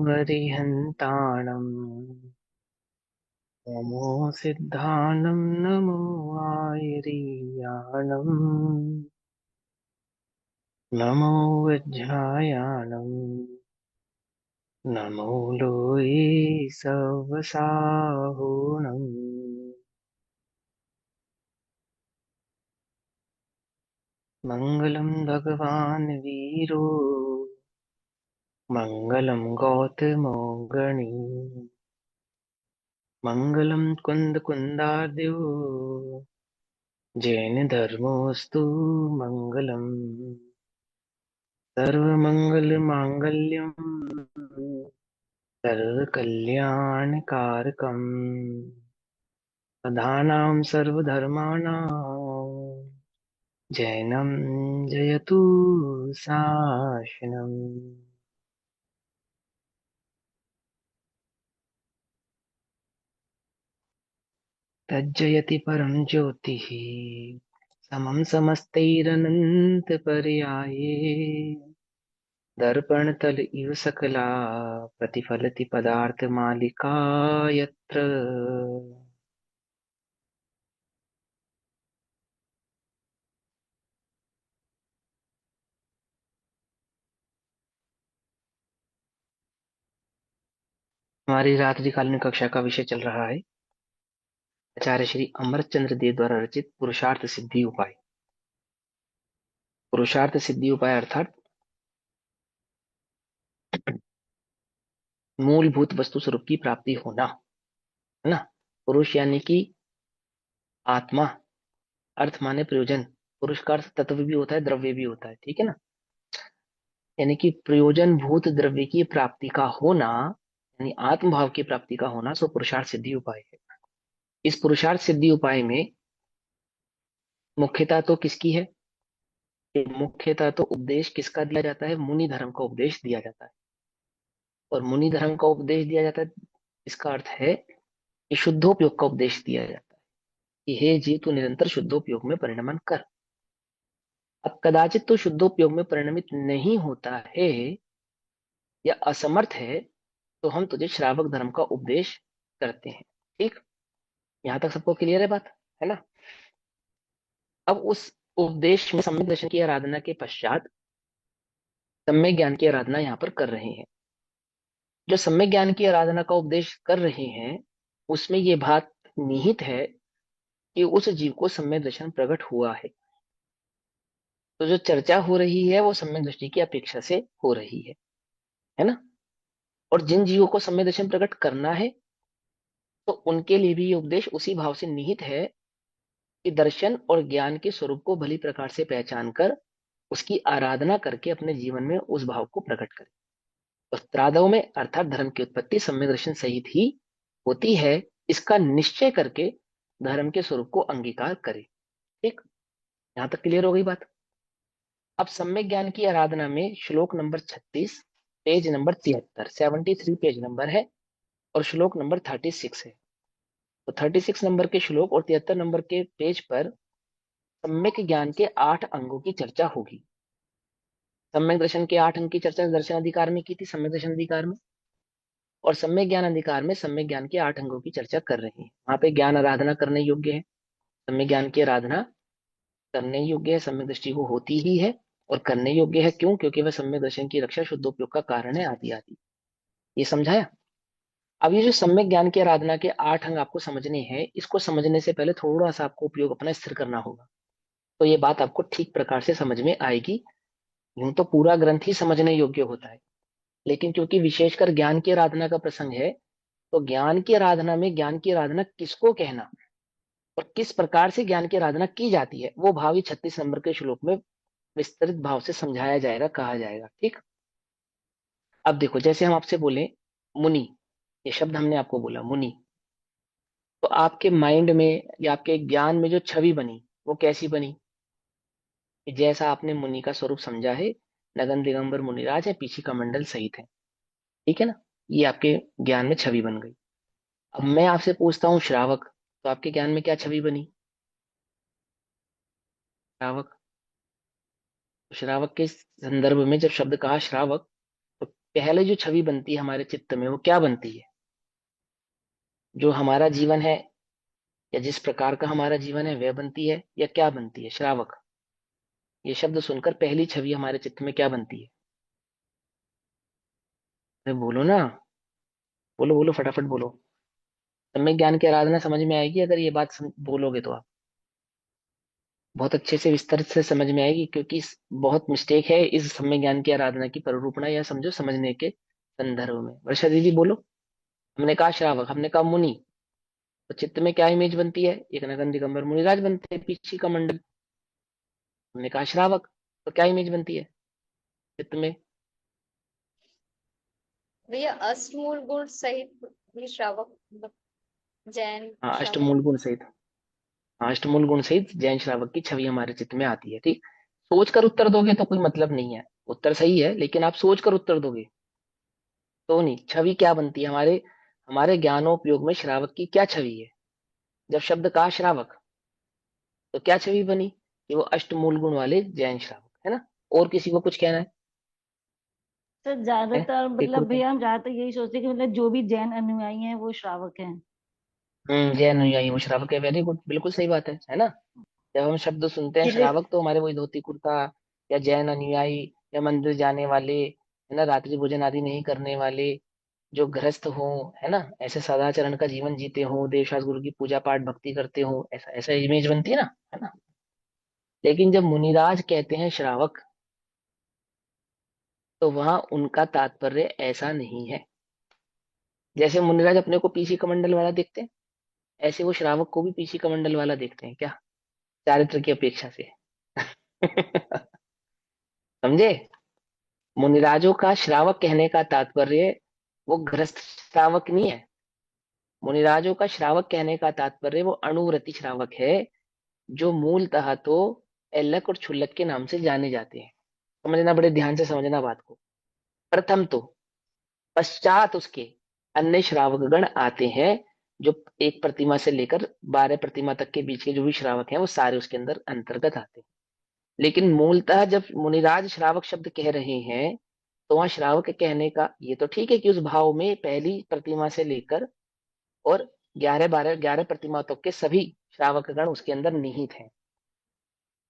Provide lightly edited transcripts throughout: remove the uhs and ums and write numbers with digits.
वरिहन्ताणम् नमो सिद्धाणं नमो आयरीयाणम् नमो वज्रायाणम् नमो लोये सवसाहुणम् मङ्गलं भगवान् वीरो मङ्गलं गौतमो गणी मङ्गलं कुन्दकुन्दार्द्यो जैन धर्मोऽस्तु मङ्गलम् सर्वमङ्गलमाङ्गल्यम् सर्वकल्याणकारकम् सदानां सर्वधर्माणां जैनं जयतु शासनम्। तज्जयति परं ज्योतिः समं समस्तैरनन्तपर्याये दर्पणतल इव सकला प्रतिफलति पदार्थमालिका यत्र। हमारी रात्रिकालीन कक्षा का विषय चल रहा है आचार्य श्री अमरचंद्र देव द्वारा रचित पुरुषार्थ सिद्धि उपाय। पुरुषार्थ सिद्धि उपाय अर्थात मूलभूत वस्तु स्वरूप की प्राप्ति होना, है ना। पुरुष यानी कि आत्मा, अर्थ माने प्रयोजन। पुरुष का अर्थ तत्व भी होता है, द्रव्य भी होता है, ठीक है ना। यानी कि प्रयोजन भूत द्रव्य की प्राप्ति का होना, यानी आत्म भाव की प्राप्ति का होना, सो पुरुषार्थ सिद्धि उपाय है। इस पुरुषार्थ सिद्धि उपाय में मुख्यता तो किसकी है? कि मुख्यतः तो उपदेश किसका दिया जाता है? मुनि धर्म का उपदेश दिया जाता है। और मुनि धर्म का उपदेश दिया जाता है, इसका अर्थ है कि शुद्धोपयोग का उपदेश दिया जाता है कि हे जीव, तू निरंतर शुद्धोपयोग में परिणमन कर। अब कदाचित तो शुद्धोपयोग में परिणमित नहीं होता है या असमर्थ है, तो हम तुझे श्रावक धर्म का उपदेश करते हैं। ठीक, यहां तक सबको क्लियर है बात, है ना। अब उस उपदेश में सम्यक दर्शन की आराधना के पश्चात सम्यक ज्ञान की आराधना यहाँ पर कर रहे हैं। जो सम्यक ज्ञान की आराधना का उपदेश कर रहे हैं उसमें ये बात निहित है कि उस जीव को सम्यक दर्शन प्रकट हुआ है। तो जो चर्चा हो रही है वो सम्यक दृष्टि की अपेक्षा से हो रही है ना। और जिन जीवों को सम्यक दर्शन प्रकट करना है तो उनके लिए भी ये उपदेश उसी भाव से निहित है कि दर्शन और ज्ञान के स्वरूप को भली प्रकार से पहचान कर उसकी आराधना करके अपने जीवन में उस भाव को प्रकट करें। और त्रादव में अर्थात धर्म की उत्पत्ति सम्यक दर्शन सहित ही होती है, इसका निश्चय करके धर्म के स्वरूप को अंगीकार करे। ठीक, यहां तक क्लियर हो गई बात। अब सम्यक ज्ञान की आराधना में श्लोक number 36, page number 73, 73 page number है और श्लोक नंबर 36 है। तो 36 नंबर के श्लोक और 73 नंबर के पेज पर सम्यक ज्ञान के 8 अंगों की चर्चा होगी। सम्यक दर्शन के 8 अंग की चर्चा दर्शन अधिकार में की थी, सम्यक दर्शन अधिकार में। और सम्यक ज्ञान अधिकार में सम्यक ज्ञान के 8 अंगों की चर्चा कर रहे हैं। वहां पे ज्ञान आराधना करने योग्य है, सम्यक ज्ञान की आराधना करने योग्य है, सम्यक दृष्टि को होती ही है और करने योग्य है। क्यों? क्योंकि वह सम्यक दर्शन की रक्षा शुद्धोपयोग का कारण है, आदि आदि। ये समझाया। अब ये जो सम्यक ज्ञान की आराधना के 8 अंग आपको समझने हैं, इसको समझने से पहले थोड़ा सा आपको उपयोग अपना स्थिर करना होगा, तो ये बात आपको ठीक प्रकार से समझ में आएगी। यूं तो पूरा ग्रंथ ही समझने योग्य होता है, लेकिन क्योंकि विशेषकर ज्ञान की आराधना का प्रसंग है, तो ज्ञान की आराधना में ज्ञान की आराधना किसको कहना और किस प्रकार से ज्ञान की आराधना की जाती है, वो भाव ही 36 नंबर के श्लोक में विस्तृत भाव से समझाया जाएगा, कहा जाएगा। ठीक, अब देखो, जैसे हम आपसे बोले मुनि, ये शब्द हमने आपको बोला मुनि, तो आपके माइंड में या आपके ज्ञान में जो छवि बनी वो कैसी बनी? कि जैसा आपने मुनि का स्वरूप समझा है, नगन दिगंबर मुनिराज है, पीछे का मंडल सहित है, ठीक है ना। ये आपके ज्ञान में छवि बन गई। अब मैं आपसे पूछता हूँ श्रावक, तो आपके ज्ञान में क्या छवि बनी? श्रावक, श्रावक के संदर्भ में जब शब्द कहा श्रावक, तो पहले जो छवि बनती है हमारे चित्त में, वो क्या बनती है? जो हमारा जीवन है, या जिस प्रकार का हमारा जीवन है वह बनती है, या क्या बनती है? श्रावक। ये शब्द सुनकर पहली छवि हमारे चित्त में क्या बनती है? अरे बोलो ना, बोलो बोलो, फटाफट बोलो। सम्यक ज्ञान की आराधना समझ में आएगी अगर ये बात बोलोगे तो आप बहुत अच्छे से विस्तार से समझ में आएगी, क्योंकि बहुत मिस्टेक है इस सम्यक ज्ञान की आराधना की परिरूपणा या समझो समझने के संदर्भ में। वर्षा दीदी बोलो। हमने कहा श्रावक, हमने कहा मुनि, तो चित्त में क्या इमेज बनती है? एक नगन दिगंबर मुनिराज बनते हैं, पीछे का मंडल। हमने कहा श्रावक, तो क्या इमेज बनती है चित्त में? भैया अष्टमूल गुण सहित भी श्रावक, मतलब जैन हाँ, श्रावक। अष्टमूल गुण सहित। हाँ, अष्टमूल गुण सहित जैन श्रावक की छवि हमारे चित्त में आती है। ठीक। सोच कर उत्तर दोगे तो कोई मतलब नहीं है, उत्तर सही है, लेकिन आप सोच कर उत्तर दोगे तो नहीं। छवि क्या बनती है हमारे हमारे ज्ञानोपयोग में? श्रावक की क्या छवि है? जब शब्द कहा श्रावक, तो क्या छवि बनी? कि वो अष्टमूल गुण वाले जैन श्रावक है ना। और किसी को कुछ कहना तो है? ज्यादातर एक मतलब रुपए। भैया हम ज्यादातर यही सोचते हैं कि मतलब जो भी जैन अनुयायी हैं वो श्रावक हैं। जैन अनुयायी वो श्रावक है, वेरी गुड, बिल्कुल सही बात है ना। जब हम शब्द सुनते हैं इसलिए श्रावक, तो हमारे वही धोती कुर्ता, या जैन अनुयायी, या मंदिर जाने वाले, है ना, रात्रि भोजन आदि नहीं करने वाले, जो गृहस्थ हो, है ना, ऐसे सदाचरण का जीवन जीते हो, देवशास्त्र गुरु की पूजा पाठ भक्ति करते हो, ऐसा ऐसा इमेज बनती है ना, है ना। लेकिन जब मुनिराज कहते हैं श्रावक, तो वहां उनका तात्पर्य ऐसा नहीं है। जैसे मुनिराज अपने को पीछी कमंडल वाला देखते हैं, ऐसे वो श्रावक को भी पीछी कमंडल वाला देखते हैं क्या? चारित्र की अपेक्षा से। समझे? मुनिराजों का श्रावक कहने का तात्पर्य वो गृहस्थ श्रावक नहीं है। मुनिराजों का श्रावक कहने का तात्पर्य वो अणुव्रती श्रावक है, जो मूलतः तो एल्लक और छुल्लक के नाम से जाने जाते हैं। समझना, बड़े ध्यान से समझना बात को। प्रथम तो, पश्चात उसके अन्य श्रावक गण आते हैं, जो एक प्रतिमा से लेकर 12 प्रतिमा तक के बीच के जो भी श्रावक हैं वो सारे उसके अंदर अंतर्गत आते हैं। लेकिन मूलतः जब मुनिराज श्रावक शब्द कह रहे हैं, तो वहां श्रावक कहने का ये तो ठीक है कि उस भाव में पहली प्रतिमा से लेकर और 11 प्रतिमा तक के सभी श्रावक गण उसके अंदर निहित हैं।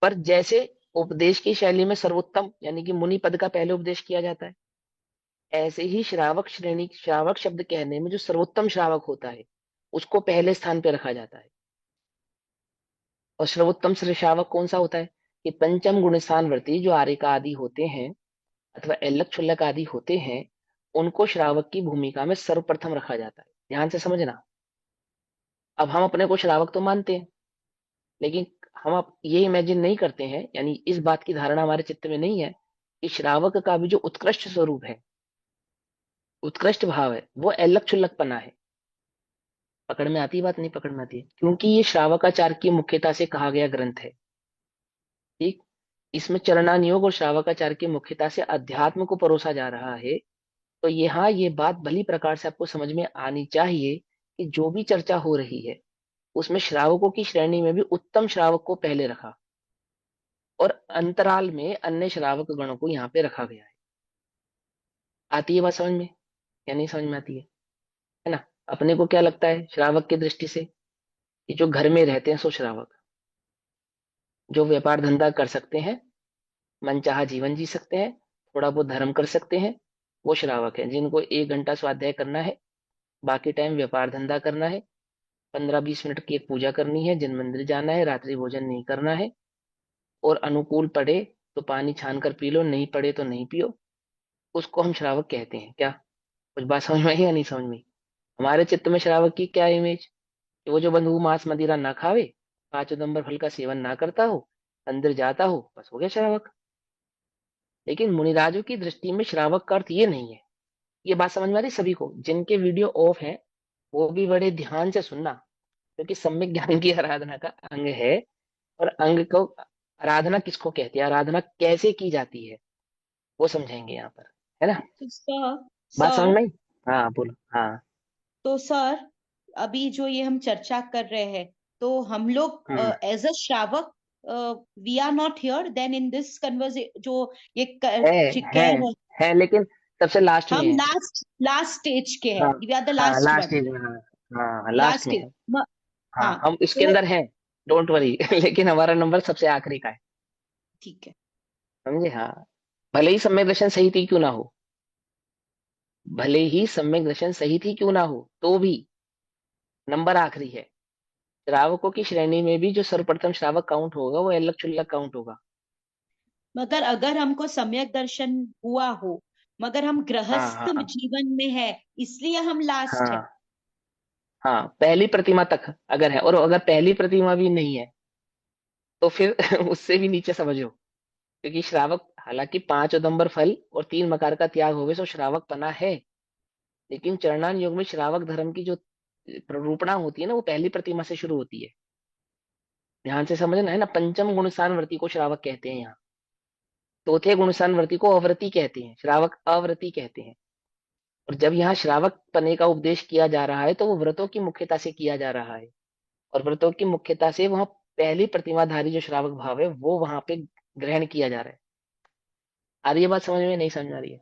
पर जैसे उपदेश की शैली में सर्वोत्तम यानी कि मुनि पद का पहले उपदेश किया जाता है, ऐसे ही श्रावक श्रेणी, श्रावक शब्द कहने में जो सर्वोत्तम श्रावक होता है उसको पहले स्थान पर रखा जाता है। और सर्वोत्तम श्रावक कौन सा होता है? कि पंचम गुण स्थान वर्ती जो आर्य का आदि होते हैं, अथवा एल्लक छुल्लक आदि होते हैं, उनको श्रावक की भूमिका में सर्वप्रथम रखा जाता है। ध्यान से समझना। अब हम अपने को श्रावक तो मानते हैं, लेकिन हम अब ये इमेजिन नहीं करते हैं, यानी इस बात की धारणा हमारे चित्त में नहीं है कि श्रावक का भी जो उत्कृष्ट स्वरूप है, उत्कृष्ट भाव है, वो एल्लक छुल्लकपना है। पकड़ में आती है बात? नहीं पकड़ में आती है, क्योंकि ये श्रावकाचार की मुख्यता से कहा गया ग्रंथ है। ठीक। इसमें चरणान योग और श्रावकाचार की मुख्यता से अध्यात्म को परोसा जा रहा है। तो यहाँ ये बात भली प्रकार से आपको समझ में आनी चाहिए कि जो भी चर्चा हो रही है उसमें श्रावकों की श्रेणी में भी उत्तम श्रावक को पहले रखा, और अंतराल में अन्य श्रावक गणों को यहाँ पे रखा गया है। आती है बात समझ में या नहीं समझ में आती है ना? अपने को क्या लगता है श्रावक की दृष्टि से? कि जो घर में रहते हैं सो श्रावक, जो व्यापार धंधा कर सकते हैं, मनचाहा जीवन जी सकते हैं, थोड़ा बहुत धर्म कर सकते हैं, वो श्रावक हैं। जिनको 1 घंटा स्वाध्याय करना है, बाकी टाइम व्यापार धंधा करना है, 15-20 मिनट की एक पूजा करनी है, जिन मंदिर जाना है, रात्रि भोजन नहीं करना है, और अनुकूल पड़े तो पानी छान कर पी लो, नहीं पड़े तो नहीं पियो, उसको हम श्रावक कहते हैं। क्या कुछ बात समझ में आई या नहीं समझ में? हमारे चित्त में श्रावक की क्या इमेज? कि वो जो बंधु मांस मदिरा ना खावे, 5 उदंबर फल का सेवन ना करता हो, मंदिर जाता हो, बस हो गया श्रावक। लेकिन मुनिराजों की दृष्टि में श्रावक का अर्थ ये नहीं है। ये बात समझ में आ रही सभी को? जिनके वीडियो ऑफ है वो भी बड़े ध्यान से सुनना, क्योंकि सम्यक ज्ञान की आराधना का अंग है। और अंग को, आराधना किसको कहती है, आराधना कैसे की जाती है, वो समझेंगे यहाँ पर, है ना। तो सर बात समझ सर में आई? हाँ बोलो। हाँ। तो सर अभी जो ये हम चर्चा कर रहे हैं, तो हम लोग हम्म। As a shravak we are not here then in this converse जो ये है कह है रहे हैं। है, लेकिन सबसे लास्ट में हम है। लास्ट लास्ट स्टेज के हैं, हाँ वी आर द हाँ, लास्ट लास्ट वन, स्टेज में, हाँ हाँ लास्ट लास्ट में स्टेज। है। हाँ, हाँ हम इसके तो अंदर हैं, डोंट वरी। लेकिन हमारा नंबर सबसे आखिरी का है। ठीक है। समझे? हाँ, भले ही सम्यक दर्शन सही थी क्यों ना हो, भले ही सम्यक दर्शन सही थी क्यों ना हो, तो भी नंबर आखिरी है। श्रावकों की श्रेणी में भी जो सर्वप्रथम श्रावक काउंट होगा वो एल्लक चुल्लक काउंट होगा। मगर अगर हमको सम्यक दर्शन हुआ हो, मगर हम हाँ गृहस्थ हाँ जीवन में है, इसलिए हम लास्ट है। हाँ हाँ, पहली प्रतिमा तक अगर है, और अगर पहली प्रतिमा भी नहीं है तो फिर उससे भी नीचे समझो। क्योंकि श्रावक, हालांकि 5 उदंबर फल और 3 मकार का त्याग होवे सो श्रावक पना है, लेकिन चरणान योग में श्रावक धर्म की जो प्ररूपणा होती है ना, वो पहली प्रतिमा से शुरू होती है। ध्यान से समझना है ना, पंचम गुणस्थान वर्ती को श्रावक कहते हैं यहाँ। चौथे गुणस्थान वर्ती को अव्रती कहते हैं, श्रावक अव्रती कहते हैं। और जब यहाँ श्रावक पने का उपदेश किया जा रहा है तो वो व्रतों की मुख्यता से किया जा रहा है, और व्रतों की मुख्यता से वहाँ पहली प्रतिमाधारी जो श्रावक भाव है वो वहां पे ग्रहण किया जा रहा है। आ रही है बात समझ में? नहीं समझ में आ रही है?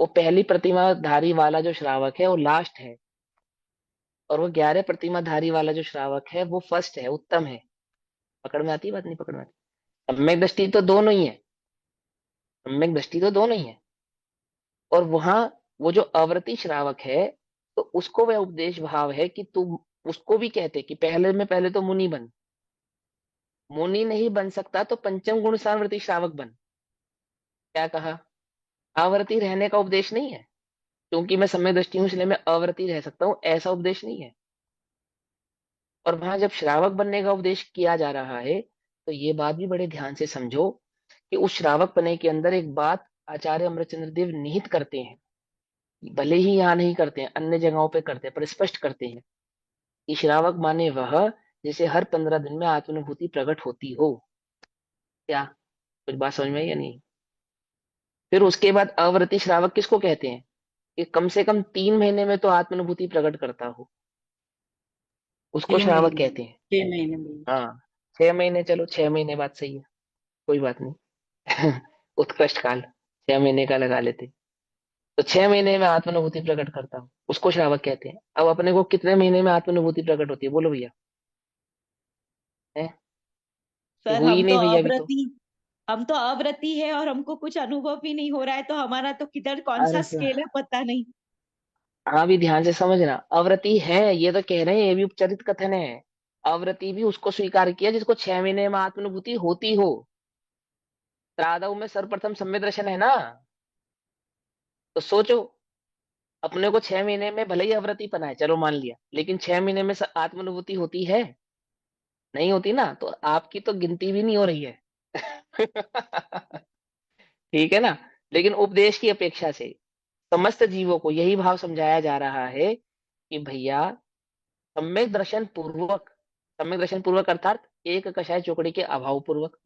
वो पहली प्रतिमाधारी वाला जो श्रावक है वो लास्ट है, और वो 11 प्रतिमाधारी वाला जो श्रावक है वो फर्स्ट है, उत्तम है। पकड़ में आती है बात? नहीं पकड़ में आती? सम्यक दृष्टि तो दोनों ही है, सम्यक दृष्टि तो दोनों ही है। और वहां वो जो अवर्ती श्रावक है, तो उसको वह उपदेश भाव है कि तू, उसको भी कहते कि पहले में पहले तो मुनि बन। मुनि नहीं बन सकता तो पंचम गुण सावर्ती श्रावक बन। क्या कहा? आवर्ती रहने का उपदेश नहीं है, क्योंकि मैं समय दृष्टि हूं इसलिए मैं आवर्ती रह सकता हूं, ऐसा उपदेश नहीं है। और वहां जब श्रावक बनने का उपदेश किया जा रहा है, तो ये बात भी बड़े ध्यान से समझो कि उस श्रावक पने के अंदर एक बात आचार्य अमरचंद्र देव निहित करते हैं, भले ही यहाँ नहीं करते हैं, अन्य जगहों पे करते हैं, पर स्पष्ट करते हैं कि श्रावक माने वह जिसे हर 15 दिन में आत्मानुभूति प्रकट होती हो। क्या कुछ बात समझ में आई या नहीं? फिर उसके बाद अव्रति श्रावक किसको कहते हैं? कि कम से कम 3 महीने में तो आत्मानुभूति प्रकट करता हो, उसको 6 महीने, श्रावक कहते हैं। 6 महीने में। हाँ, 6 महीने, चलो 6 महीने बात सही है, कोई बात नहीं। उत्कृष्ट काल 6 महीने का लगा लेते, तो 6 महीने में आत्मानुभूति प्रकट करता हूँ, उसको श्रावक कहते हैं। अब अपने को कितने महीने में आत्मानुभूति प्रकट होती है, बोलो भैया? है कि सर हुई ही नहीं भैया अभी तो? हम तो अव्रती है और हमको कुछ अनुभव भी नहीं हो रहा है, तो हमारा तो किधर कौन सा अरे स्केल है पता नहीं। हाँ, भी ध्यान से समझना, अव्रति है ये तो कह रहे हैं, ये भी उपचरित कथन है। अव्रति भी उसको स्वीकार किया जिसको 6 महीने में आत्मानुभूति होती हो। त्रादव में सर्वप्रथम सम्यक दर्शन है ना, तो सोचो, अपने को 6 महीने में भले ही अव्रति पना है, चलो मान लिया, लेकिन 6 महीने में आत्मानुभूति होती है? नहीं होती ना, तो आपकी तो गिनती भी नहीं हो रही है। ठीक है ना? लेकिन उपदेश की अपेक्षा से समस्त जीवों को यही भाव समझाया जा रहा है कि भैया, सम्यक दर्शन पूर्वक, सम्यक दर्शन पूर्वक अर्थात एक कषाय चौकड़ी के अभाव पूर्वक,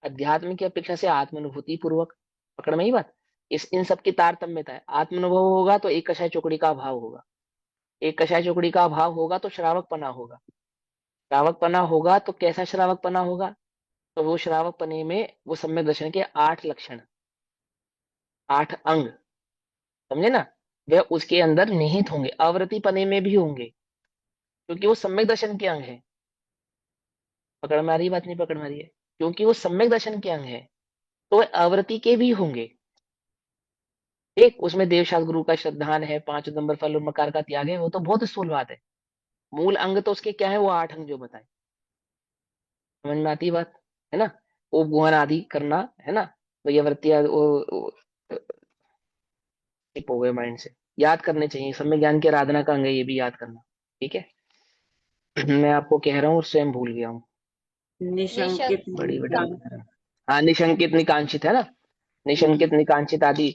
अध्यात्म की अपेक्षा से आत्मानुभूति पूर्वक। पकड़ में ही बात? इस इन सब की तारतम्यता है। आत्मानुभव होगा तो एक कषाय चौकड़ी का अभाव होगा, एक कषाय चौकड़ी का अभाव होगा तो श्रावक पना होगा, श्रावक पना होगा तो कैसा श्रावक पना होगा? तो वो श्रावक पने में वो सम्यक दर्शन के 8 लक्षण, 8 अंग, समझे ना, वह उसके अंदर निहित होंगे, आवृत्ति पने में भी होंगे, क्योंकि वो सम्यक दर्शन के अंग है। पकड़ में आ रही है बात? नहीं पकड़ में आ रही है? क्योंकि वो सम्यक दर्शन के अंग है, तो वह आवृत्ति के भी होंगे। एक उसमें देवशास्त्र गुरु का श्रद्धान है, 5 नंबर फल और मकार का त्याग है, वो तो बहुत स्थूल बात है। मूल अंग तो उसके क्या है? वो 8 अंग जो बताए। समझ में आती है बात? है ना? उपगुहन आदि करना, है ना? तो ये वृत्तियां टिप हो गए माइंड से, याद करने चाहिए, सम्यक ज्ञान की आराधना का अंग है, ये भी याद करना। ठीक है? मैं आपको कह रहा हूँ और स्वयं भूल गया हूँ। निशंकित निशक बड़ी बड़ी निकांत। बात है। हाँ, निशंकित निकांक्षित है ना, हम्म, निशंकित निकांक्षित आदि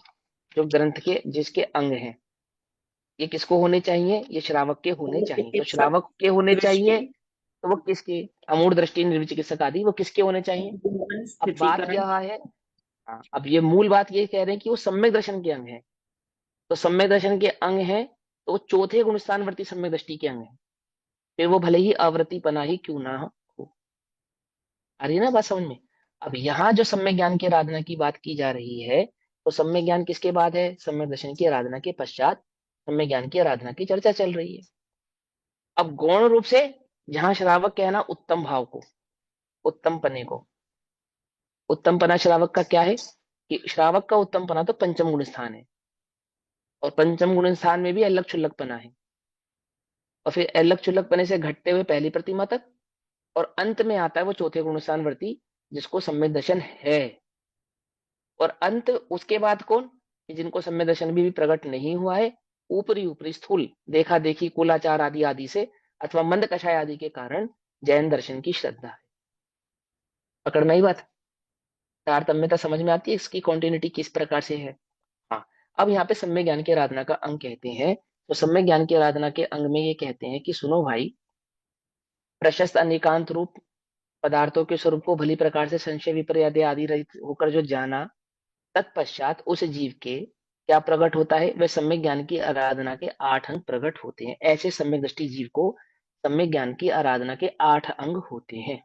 जो ग्रंथ के जिसके अंग हैं, ये किसको होने चाहिए? ये श्रावक के होने चाहिए। तो चिकित्सक श्रावक के होने दृष्टि, चाहिए, तो वो किसके? अमूढ़ दृष्टि, निर्विचिकित्सक आदि, वो किसके होने चाहिए? उपगमन, अब बात स्थितिकरण। क्या है? हाँ, अब ये मूल बात ये कह रहे हैं कि वो सम्यक दर्शन के अंग है। तो सम्यक दर्शन के अंग है, तो वो चौथे गुणस्थानवर्ती सम्यक दृष्टि के अंग है, फिर वो भले ही आवृत्ति पना ही क्यों ना हो। आ रही है ना बात समझ में? अब यहाँ जो सम्यक ज्ञान की आराधना की बात की जा रही है, तो सम्यक ज्ञान किसके बाद है? सम्यक दर्शन की आराधना के पश्चात सम्यक ज्ञान की आराधना की चर्चा चल रही है। अब गौण रूप से जहां श्रावक कहना उत्तम भाव को, उत्तम पने को, उत्तम पना श्रावक का क्या है कि श्रावक का उत्तम पना तो पंचम गुण स्थान है, और पंचम गुण स्थान में भी अलग चुल्लक पना है, और फिर अलग चुल्लक पने से घटते हुए पहली प्रतिमा तक, और अंत में आता है वो चौथे गुण स्थान वर्ती जिसको सम्यक दर्शन है। और अंत उसके बाद कौन? कि जिनको सम्यक दर्शन भी प्रकट नहीं हुआ है, ऊपरी ऊपरी स्थूल देखा देखी कुलाचार आदि आदि से अथवा मंद कषाय आदि के कारण जैन दर्शन की श्रद्धा है। पकड़ना ही बात, तारतम्यता समझ में आती है, इसकी कॉन्टिन्यूटी किस प्रकार से है। हाँ, अब यहाँ पे सम्यक ज्ञान की आराधना का अंग कहते हैं, तो सम्यक ज्ञान की आराधना के अंग में ये कहते हैं कि सुनो भाई, प्रशस्त अनेकांत रूप पदार्थों के स्वरूप को भली प्रकार से संशय विपर्य आदि रहित होकर जो जाना, तत्पश्चात उस जीव के क्या प्रकट होता है? वह सम्यक ज्ञान की आराधना के 8 अंग प्रकट होते हैं। ऐसे सम्यक दृष्टि जीव को सम्यक ज्ञान की आराधना के 8 अंग होते हैं।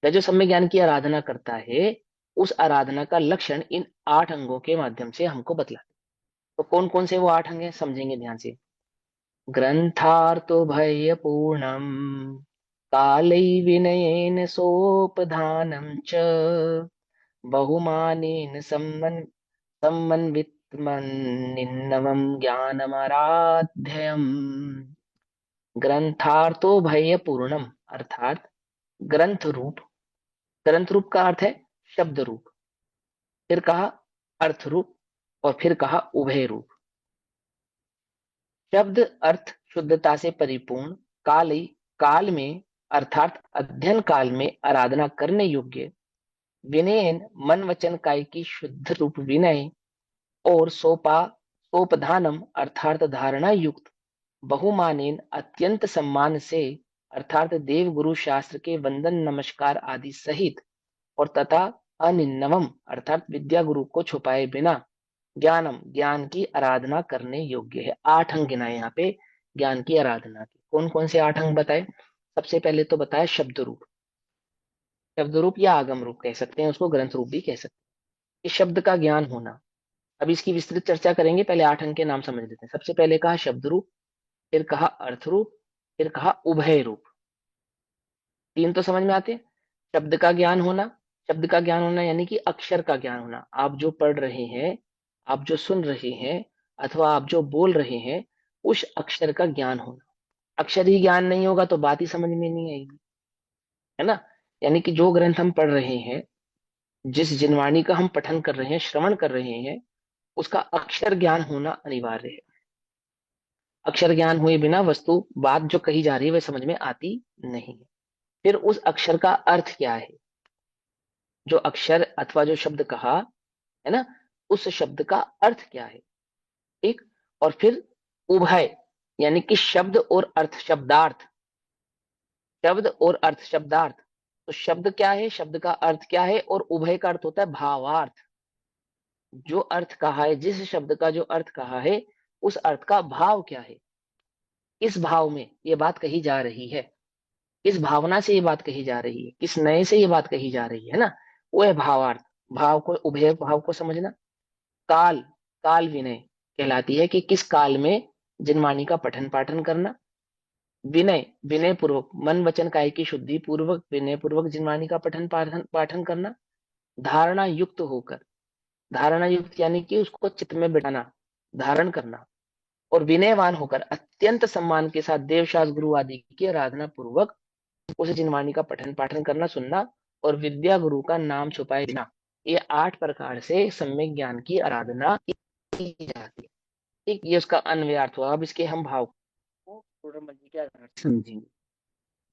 वह जो सम्यक ज्ञान की आराधना करता है, उस आराधना का लक्षण इन 8 अंगों के माध्यम से हमको बतला। तो कौन कौन से वो 8 अंग हैं, समझेंगे ध्यान से। ग्रंथार्थो भय पूर्णम कालै विनयेन सोपधानम च बहुमानेन सम्मन्वितमन्निन्नवं ज्ञानमराध्ययम्। ग्रंथार्थो भय पूर्णम अर्थात ग्रंथ रूप, ग्रंथ रूप का अर्थ है शब्द रूप, फिर कहा अर्थ रूप, और फिर कहा उभय रूप। शब्द अर्थ शुद्धता से परिपूर्ण, काल काल में अर्थात अध्ययन काल में आराधना करने योग्य, विनयन मन वचन काय की शुद्ध रूप विनय, और सोपधानम अर्थात धारणा युक्त, बहुमानेन अत्यंत सम्मान से अर्थात देव गुरु शास्त्र के वंदन नमस्कार आदि सहित, और तथा अनिन्नवम अर्थात विद्या गुरु को छुपाए बिना ज्ञानम ज्ञान की आराधना करने योग्य है। 8 अंग गिनाए यहाँ पे ज्ञान की आराधना के। कौन कौन से 8 अंग बताए? सबसे पहले तो बताया शब्द रूप, शब्द रूप या आगम रूप कह सकते हैं उसको, ग्रंथ रूप भी कह सकते हैं। इस शब्द का ज्ञान होना, अब इसकी विस्तृत चर्चा करेंगे, पहले 8 अंग के नाम समझ लेते हैं। सबसे पहले कहा शब्द रूप, फिर कहा अर्थ रूप, फिर कहा उभय रूप। 3 तो समझ में आते हैं। शब्द का ज्ञान होना, शब्द का ज्ञान होना यानी कि अक्षर का ज्ञान होना, आप जो पढ़ रहे हैं, आप जो सुन रहे हैं, अथवा आप जो बोल रहे हैं, उस अक्षर का ज्ञान होना। अक्षर ही ज्ञान नहीं होगा तो बात ही समझ में नहीं आएगी, है ना। यानी कि जो ग्रंथ हम पढ़ रहे हैं, जिस जिनवाणी का हम पठन कर रहे हैं, श्रवण कर रहे हैं, उसका अक्षर ज्ञान होना अनिवार्य है। अक्षर ज्ञान हुए बिना वस्तु बात जो कही जा रही है वह समझ में आती नहीं है। फिर उस अक्षर का अर्थ क्या है, जो अक्षर अथवा जो शब्द कहा है ना, उस शब्द का अर्थ क्या है, ठीक। और फिर उभय यानी कि शब्द और अर्थ शब्दार्थ, शब्द और अर्थ शब्दार्थ। तो शब्द क्या है, शब्द का अर्थ क्या है, और उभय का अर्थ होता है भावार्थ। जो अर्थ कहा है, जिस शब्द का जो अर्थ कहा है, उस अर्थ का भाव क्या है, किस भाव में ये बात कही जा रही है, किस भावना से ये बात कही जा रही है, किस नए से ये बात कही जा रही है ना, वो है भावार्थ। भाव को, उभय भाव को समझना। काल, काल विनय कहलाती है कि किस काल में जिनवाणी का पठन पाठन करना। विनय, विनय पूर्वक मन वचन काय की शुद्धि पूर्वक विनय पूर्वक जिनवाणी का पठन पाठन पाठन करना। धारणा युक्त होकर, धारणा युक्त यानी कि उसको चित्त में बिठाना, धारण करना। और विनयवान होकर अत्यंत सम्मान के साथ देवशास्त्र गुरु आदि की आराधना पूर्वक उस जिनवाणी का पठन पाठन करना, सुनना, और विद्या गुरु का नाम छुपाए बिना। ये 8 प्रकार से सम्यक ज्ञान की आराधना की जाती है, ठीक। ये उसका अन्वय अर्थ हुआ। अब इसके हम भाव को थोड़ा मजे के आधार से समझेंगे,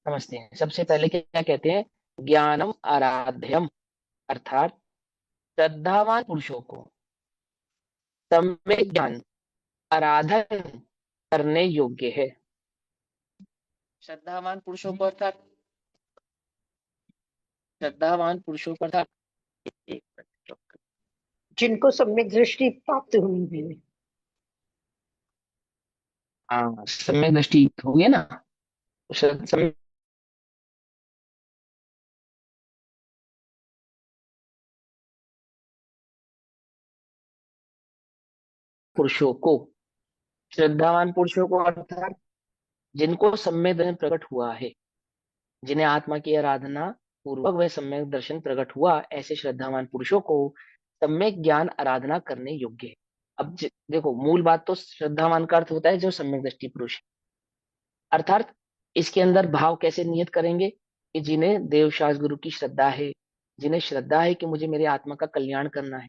समझते हैं। सबसे पहले क्या कहते हैं? ज्ञानम आराध्यम अर्थात श्रद्धावान पुरुषों को सम्यक ज्ञान आराधन करने योग्य है। श्रद्धावान पुरुषों को अर्थात, श्रद्धावान पुरुषों को अर्थात जिनको सम्यक दृष्टि प्राप्त हुई है। हाँ, सम्यक दृष्टि हो गया ना, सम्यक पुरुषों को, श्रद्धावान पुरुषों को अर्थात जिनको सम्यक दर्शन प्रकट हुआ है, जिन्हें आत्मा की आराधना पूर्वक वह सम्यक दर्शन प्रकट हुआ, ऐसे श्रद्धावान पुरुषों को सम्यक ज्ञान आराधना करने योग्य है। अब देखो, मूल बात तो श्रद्धावान का अर्थ होता है जो सम्यक दृष्टि पुरुष है। अर्थात इसके अंदर भाव कैसे नियत करेंगे कि जिन्हें देवशास्त्र गुरु की श्रद्धा है, जिन्हें श्रद्धा है कि मुझे मेरी आत्मा का कल्याण करना है,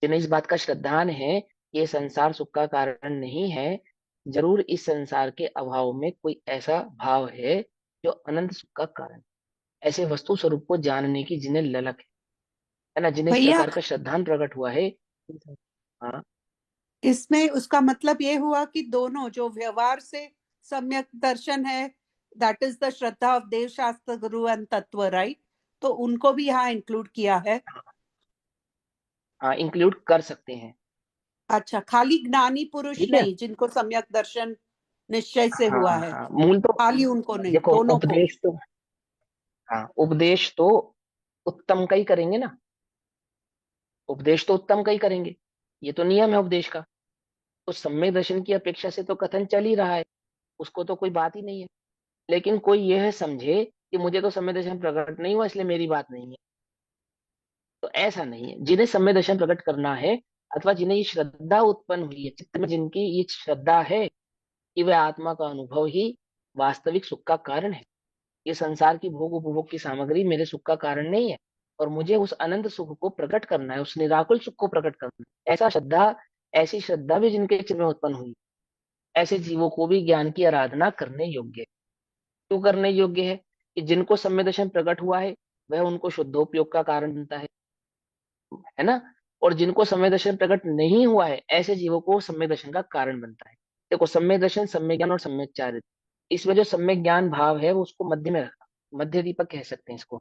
जिन्हें इस बात का श्रद्धान है कि ये संसार सुख का कारण नहीं है, जरूर इस संसार के अभाव में कोई ऐसा भाव है जो अनंत सुख का कारण है। ऐसे वस्तु स्वरूप को जानने की जिन्हें ललक है ना, जिन्हें इस भैया प्रकार का श्रद्धान प्रकट हुआ है। हाँ, इसमें उसका मतलब ये हुआ कि दोनों जो व्यवहार से सम्यक दर्शन है, that is the shraddha of dev shastra guru and तत्व, राइट? तो उनको भी यहाँ इंक्लूड किया है। हाँ, इंक्लूड कर सकते हैं। अच्छा, खाली ज्ञानी पुरुष ठीक है। नहीं जिनको सम्यक दर्शन निश्चय से हुआ हाँ है, हाँ, मूल तो खाली उनको नहीं, देखो, दोनों को। उपदेश तो, हाँ, उपदेश तो उत्तम का ही करेंगे ना, उपदेश तो उत्तम का ही करेंगे, ये तो नियम है उपदेश का। तो सम्यक दर्शन की अपेक्षा से तो कथन चल ही रहा है, उसको तो कोई बात ही नहीं है। लेकिन कोई यह समझे कि मुझे तो सम्यक दर्शन प्रकट नहीं हुआ इसलिए मेरी बात नहीं है, तो ऐसा नहीं है। जिन्हें सम्यक दर्शन प्रकट करना है, अथवा जिन्हें ये श्रद्धा उत्पन्न हुई है चित्त में, जिनकी ये श्रद्धा है कि वह आत्मा का अनुभव ही वास्तविक सुख का कारण है, ये संसार की भोग उपभोग की सामग्री मेरे सुख का कारण नहीं है, और मुझे उस अनंत सुख को प्रकट करना है, उस निराकुल सुख को प्रकट करना है, ऐसी श्रद्धा भी जिनके चित्त में उत्पन्न हुई, ऐसे जीवों को भी ज्ञान की आराधना करने योग्य है। क्यों करने योग्य है? कि जिनको सम्यक दर्शन प्रकट हुआ है वह उनको शुद्धोपयोग का कारण बनता है ना, और जिनको सम्यक दर्शन प्रकट नहीं हुआ है ऐसे जीवों को सम्यक दर्शन का कारण बनता है। देखो, सम्यक दर्शन, सम्यक ज्ञान और सम्यक चारित्र, इसमें जो सम्यक ज्ञान भाव है वो उसको मध्य में रखा, मध्य दीपक कह सकते हैं इसको।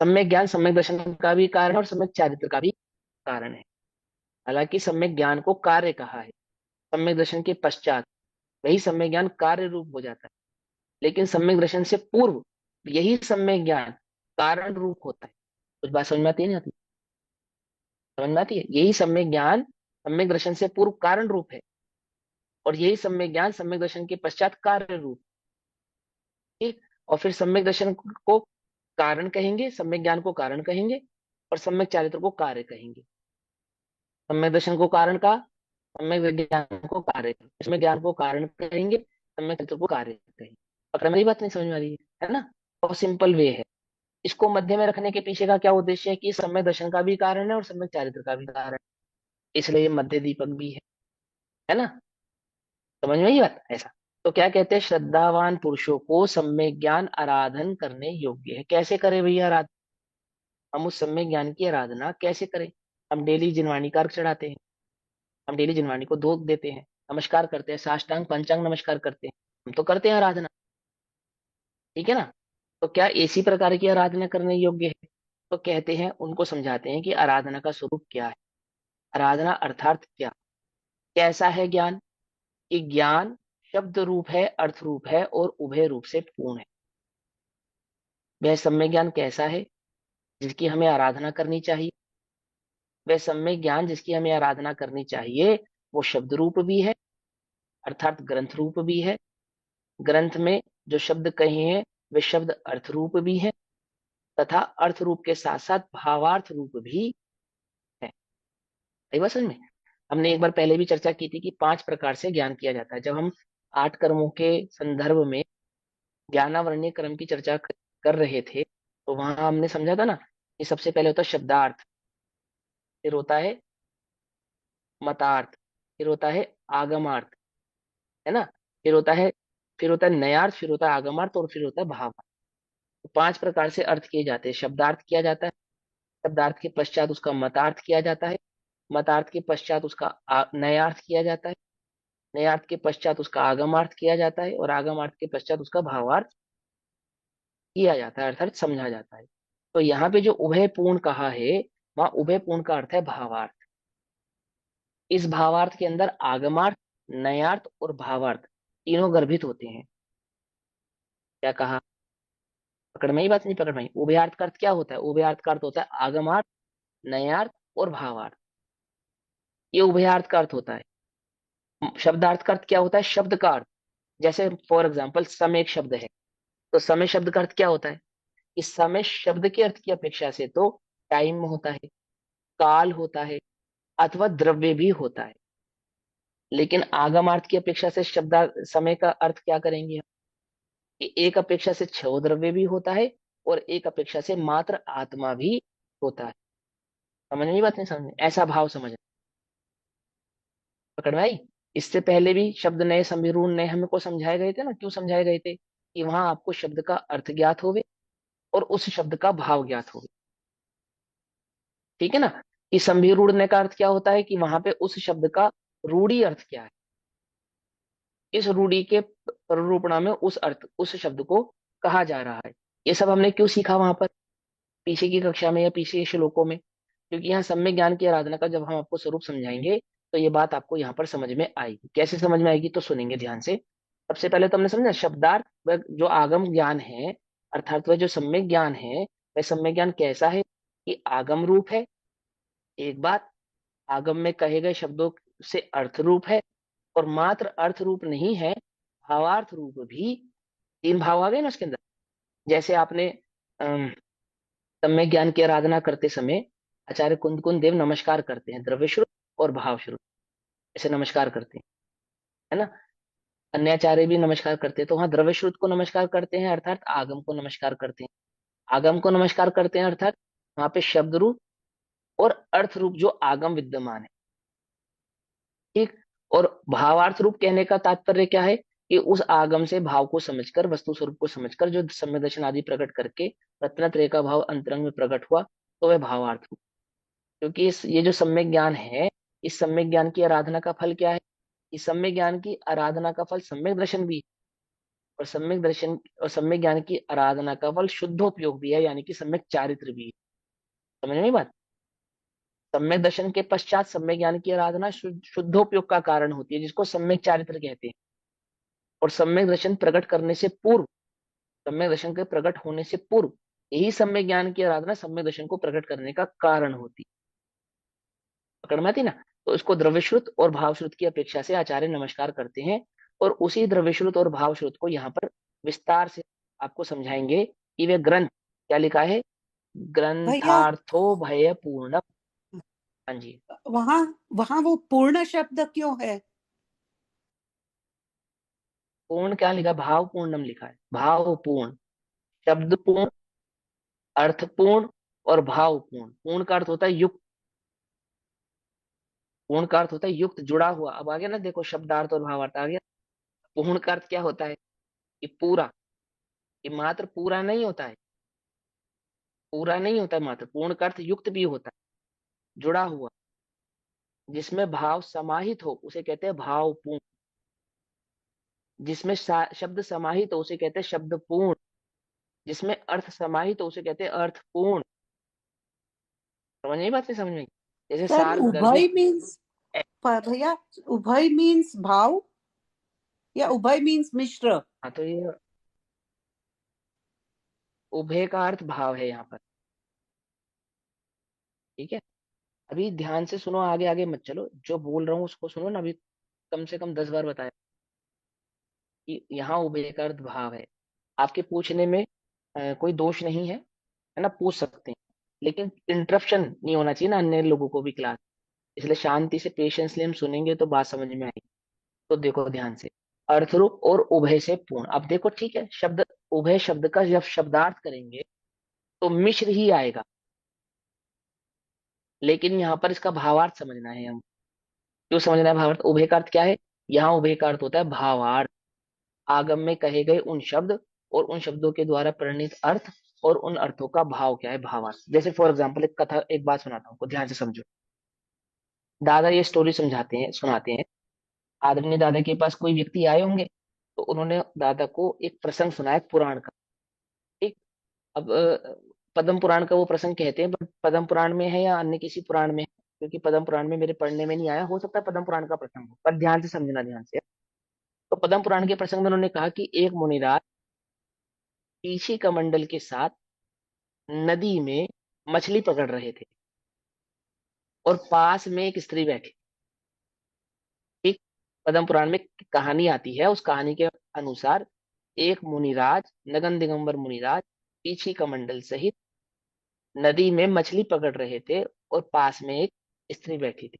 सम्यक ज्ञान सम्यक दर्शन का भी कारण है और सम्यक चारित्र का भी कारण है। हालांकि सम्यक ज्ञान को कार्य कहा है, सम्यक दर्शन के पश्चात वही सम्यक ज्ञान कार्य रूप हो जाता है, लेकिन सम्यक दर्शन से पूर्व यही सम्यक ज्ञान कारण रूप होता है। कुछ बात समझ में आती है नहीं आती? समझ में आती है? यही सम्यक ज्ञान सम्यक दर्शन से पूर्व कारण रूप है, और यही सम्यक ज्ञान सम्यक दर्शन के पश्चात कार्य रूप। ठीक, और फिर सम्यक दर्शन को कारण कहेंगे, सम्यक ज्ञान को कारण कहेंगे, और सम्यक चारित्र को कार्य कहेंगे। सम्यक दर्शन को कारण का, सम्यक ज्ञान को कार्य, सम्यक ज्ञान को कारण कहेंगे, सम्यक चारित्र को कार्य कहेंगे। पकड़ मेरी बात नहीं समझ में आ रही है ना? बहुत सिंपल वे है। इसको मध्य में रखने के पीछे का क्या उद्देश्य है कि सम्यक दर्शन का भी कारण है और सम्यक चारित्र का भी कारण है, इसलिए ये मध्य दीपक भी है ना? समझ में आई बात? ऐसा तो क्या कहते हैं, श्रद्धावान पुरुषों को सम्यक ज्ञान आराधन करने योग्य है। कैसे करें भैया आराधना? हम उस सम्यक ज्ञान की आराधना कैसे करें? हम डेली जिनवाणी का अर्घ चढ़ाते हैं, हम डेली जिनवाणी को धूप देते हैं, नमस्कार करते हैं, साष्टांग पंचांग नमस्कार करते हैं, हम तो करते हैं आराधना, ठीक है ना? तो क्या इसी प्रकार की आराधना करने योग्य है? तो कहते हैं, उनको समझाते हैं कि आराधना का स्वरूप क्या है, आराधना अर्थात क्या, कैसा है ज्ञान? कि ज्ञान शब्द रूप है, अर्थ रूप है और उभय रूप से पूर्ण है। वह सम्यक ज्ञान कैसा है जिसकी हमें आराधना करनी चाहिए? वह सम्यक ज्ञान जिसकी हमें आराधना करनी चाहिए वो शब्द रूप भी है, अर्थात ग्रंथ रूप भी है। ग्रंथ में जो शब्द कहे हैं वे शब्द अर्थ रूप भी है, तथा अर्थ रूप के साथ साथ भावार्थ रूप भी है। सही बात समझ में? हमने एक बार पहले भी चर्चा की थी कि 5 प्रकार से ज्ञान किया जाता है। जब हम 8 कर्मों के संदर्भ में ज्ञानावरणीय क्रम की चर्चा कर रहे थे, तो वहां हमने समझा था ना कि सबसे पहले होता है शब्दार्थ, फिर होता है मतार्थ, फिर होता है आगमार्थ, है ना? फिर होता है नयार्थ, फिर होता है आगमार्थ, और फिर होता है भावार्थ। तो 5 प्रकार से अर्थ किए जाते हैं। शब्दार्थ किया जाता है, शब्दार्थ के पश्चात उसका मतार्थ किया जाता है, मतार्थ के पश्चात उसका नयार्थ किया जाता है, नयार्थ के पश्चात उसका आगमार्थ किया जाता है, और आगमार्थ के पश्चात उसका भावार्थ किया जाता है, अर्थात समझा जाता है। तो यहाँ पे जो उभय पूर्ण कहा है, वहां उभय पूर्ण का अर्थ है भावार्थ। इस भावार्थ के अंदर आगमार्थ, नयार्थ और भावार्थ तीनों गर्भित होते हैं। क्या कहा? पकड़ में ही बात नहीं? पकड़ में ही। उभयार्थ का अर्थ क्या होता है? उभयार्थ का अर्थ होता है आगमार्थ, नयार्थ और भावार्थ, ये उभयार्थ का अर्थ होता है। शब्दार्थ का अर्थ क्या होता है? शब्द का अर्थ। जैसे फॉर एग्जाम्पल समय एक शब्द है, तो समय शब्द का अर्थ क्या होता है? इस समय शब्द के अर्थ की अपेक्षा से तो टाइम होता है, काल होता है, अथवा द्रव्य भी होता है। लेकिन आगमार्थ की अपेक्षा से शब्द समय का अर्थ क्या करेंगे हम? कि एक अपेक्षा से क्षय द्रव्य भी होता है और एक अपेक्षा से मात्र आत्मा भी होता है। समझ में बात? नहीं समझ में? ऐसा भाव समझ पकड़ में आई? इससे पहले भी शब्द नए समीरून नए हमको समझाए गए थे ना। क्यों समझाए गए थे? कि वहां आपको शब्द का अर्थ ज्ञात होवे और उस शब्द का भाव ज्ञात होवे। ठीक है ना? कि संभिरूढ़ का अर्थ क्या होता है? कि वहां पे उस शब्द का रूढ़ी अर्थ क्या है, इस रूढ़ी के प्ररूपणा में उस अर्थ उस शब्द को कहा जा रहा है। ये सब हमने क्यों सीखा वहां पर, पीछे की कक्षा में या पीछे के श्लोकों में? क्योंकि यहाँ सम्यक ज्ञान की आराधना का जब हम आपको स्वरूप समझाएंगे तो ये बात आपको यहाँ पर समझ में आएगी। कैसे समझ में आएगी? तो सुनेंगे ध्यान से। सबसे पहले तो हमने समझा शब्दार्थ वह जो आगम ज्ञान है, अर्थात वह जो सम्यक ज्ञान है, वह सम्यक ज्ञान कैसा है? कि आगम रूप है, एक बात। आगम में कहे गए शब्दों से अर्थ रूप है, और मात्र अर्थ रूप नहीं है, भावार्थ रूप भी। तीन भाव आ गए ना उसके अंदर। जैसे आपने अम, सम्यक ज्ञान की आराधना करते समय आचार्य कुंद कुंद देव नमस्कार करते हैं द्रव्य श्रुत और भाव श्रुत, ऐसे नमस्कार करते हैं, है ना? अन्य आचार्य भी नमस्कार करते हैं, तो वहां द्रव्य श्रुत को नमस्कार करते हैं, अर्थात आगम को नमस्कार करते हैं। आगम को नमस्कार करते हैं अर्थात वहां पे शब्द रूप और अर्थ रूप जो आगम विद्यमान है। ठीक। और भावार्थ रूप कहने का तात्पर्य क्या है? कि उस आगम से भाव को समझकर, वस्तु स्वरूप को समझकर, जो सम्यक दर्शन आदि प्रकट करके रत्नत्रय का भाव अंतरंग में प्रकट हुआ, तो वह भावार्थ रूप। क्योंकि ये जो सम्यक ज्ञान है, इस सम्यक ज्ञान की आराधना का फल क्या है? इस सम्यक ज्ञान की आराधना का फल सम्यक दर्शन भी, और सम्यक दर्शन और सम्यक ज्ञान की आराधना का फल शुद्धोपयोग भी है, यानी कि सम्यक चारित्र भी है। समझ में आई बात? सम्यक दर्शन के पश्चात सम्यक ज्ञान की आराधना शुद्धोपयोग का कारण होती है, जिसको सम्यक चारित्र कहते हैं। और सम्यक दर्शन प्रकट करने से पूर्व, सम्यक दर्शन के प्रकट होने से पूर्व, यही सम्यक ज्ञान की आराधना सम्यक दर्शन को प्रकट करने का कारण होती है। पकड़ में आती ना? तो इसको द्रव्यश्रुत और भावश्रुत की अपेक्षा से आचार्य नमस्कार करते हैं, और उसी द्रव्यश्रुत और भावश्रुत को यहाँ पर विस्तार से आपको समझाएंगे कि वे ग्रंथ क्या लिखा है? भैया ग्रंथार्थो भय पूर्ण। हाँ जी। वहां वहां वो पूर्ण शब्द क्यों है? पूर्ण क्या लिखा? भाव पूर्णम लिखा है। भाव पूर्ण, शब्द पूर्ण, अर्थ पूर्ण और भाव पूर्ण। पूर्ण का अर्थ होता है युक्त, पूर्ण का अर्थ होता है युक्त, जुड़ा हुआ। अब आ गया ना, देखो शब्दार्थ और भावार्थ आ गया। पूर्ण का अर्थ क्या होता है? कि पूरा। ये मात्र पूरा नहीं होता है, पूरा नहीं होता है मात्र। पूर्ण का अर्थ युक्त भी होता है, जुड़ा हुआ, जिसमें भाव समाहित हो उसे कहते हैं भावपूर्ण। जिसमें शब्द समाहित हो उसे कहते हैं शब्द पूर्ण। जिसमें अर्थ समाहित हो उसे कहते हैं अर्थपूर्ण। समझ नहीं बात? नहीं समझ में? जैसे सर सार उभय गर्भित। मीन्स, भैया उभय मीन्स भाव या उभय मीन्स मिश्र? हाँ, तो ये उभय का अर्थ भाव है यहाँ पर। ठीक है, अभी ध्यान से सुनो, आगे आगे मत चलो, जो बोल रहा हूँ उसको सुनो ना। अभी कम से कम 10 बार बताया कि यहाँ उभय का अर्थ भाव है। आपके पूछने में कोई दोष नहीं है ना? पूछ सकते हैं, लेकिन इंटरप्शन नहीं होना चाहिए ना अन्य लोगों को भी क्लास। इसलिए शांति से पेशेंसली हम सुनेंगे तो बात समझ में आएगी। तो देखो ध्यान से, अर्थरूप और उभय से पूर्ण। अब देखो, ठीक है, शब्द उभय शब्द का जब शब्दार्थ करेंगे तो मिश्र ही आएगा, लेकिन यहाँ पर इसका भावार्थ समझना है हम। क्यों समझना है भावार्थ? उभय का अर्थ क्या है? यहाँ उभय का अर्थ होता है भावार्थ। आगम में कहे गए उन शब्द और उन शब्दों के द्वारा परिणित अर्थ, और उन अर्थों का भाव क्या है, भावार्थ। जैसे फॉर एग्जाम्पल एक कथा, एक बात सुनाता हूँ, ध्यान से समझो। दादा ये स्टोरी समझाते हैं, सुनाते हैं। आदरणीय दादा के पास कोई व्यक्ति आए होंगे, तो उन्होंने दादा को एक प्रसंग सुनाया पुराण का। ठीक। अब पद्म पुराण का वो प्रसंग कहते हैं, बट पद्म पुराण में है या अन्य किसी पुराण में है, क्योंकि पद्म पुराण में मेरे पढ़ने में नहीं आया, हो सकता है पद्म पुराण का प्रसंग हो, पर ध्यान से समझना, ध्यान से। तो पद्म पुराण के प्रसंग में उन्होंने कहा कि एक मुनिराज पीछी कमंडल के साथ नदी में मछली पकड़ रहे थे, और पास में एक स्त्री बैठी। ठीक। पद्म पुराण में कहानी आती है, उस कहानी के अनुसार एक मुनिराज, नगन दिगंबर मुनिराज, पीछी कमंडल सहित नदी में मछली पकड़ रहे थे, और पास में एक स्त्री बैठी थी।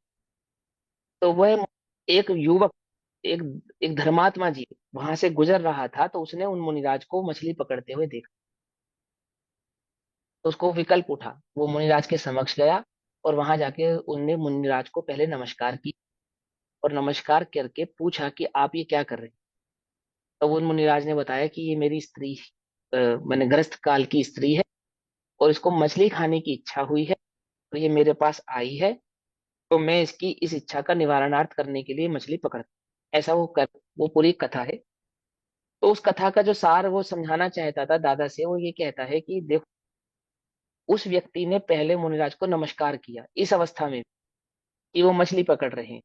तो वह एक युवक, एक एक धर्मात्मा जी वहां से गुजर रहा था, तो उसने उन मुनिराज को मछली पकड़ते हुए देखा। तो उसको विकल्प उठा, वो मुनिराज के समक्ष गया, और वहां जाके उनने मुनिराज को पहले नमस्कार की, और नमस्कार करके पूछा कि आप ये क्या कर रहे हैं। तो वो मुनिराज ने बताया कि ये मेरी स्त्री, मैंने ग्रस्त काल की स्त्री है, और इसको मछली खाने की इच्छा हुई है, तो ये मेरे पास आई है, तो मैं इसकी इस इच्छा का निवारणार्थ करने के लिए मछली पकड़, ऐसा वो पूरी कथा है। तो उस कथा का जो सार वो समझाना चाहता था दादा से, वो ये कहता है कि देखो, उस व्यक्ति ने पहले मुनिराज को नमस्कार किया इस अवस्था में कि वो मछली पकड़ रहे हैं,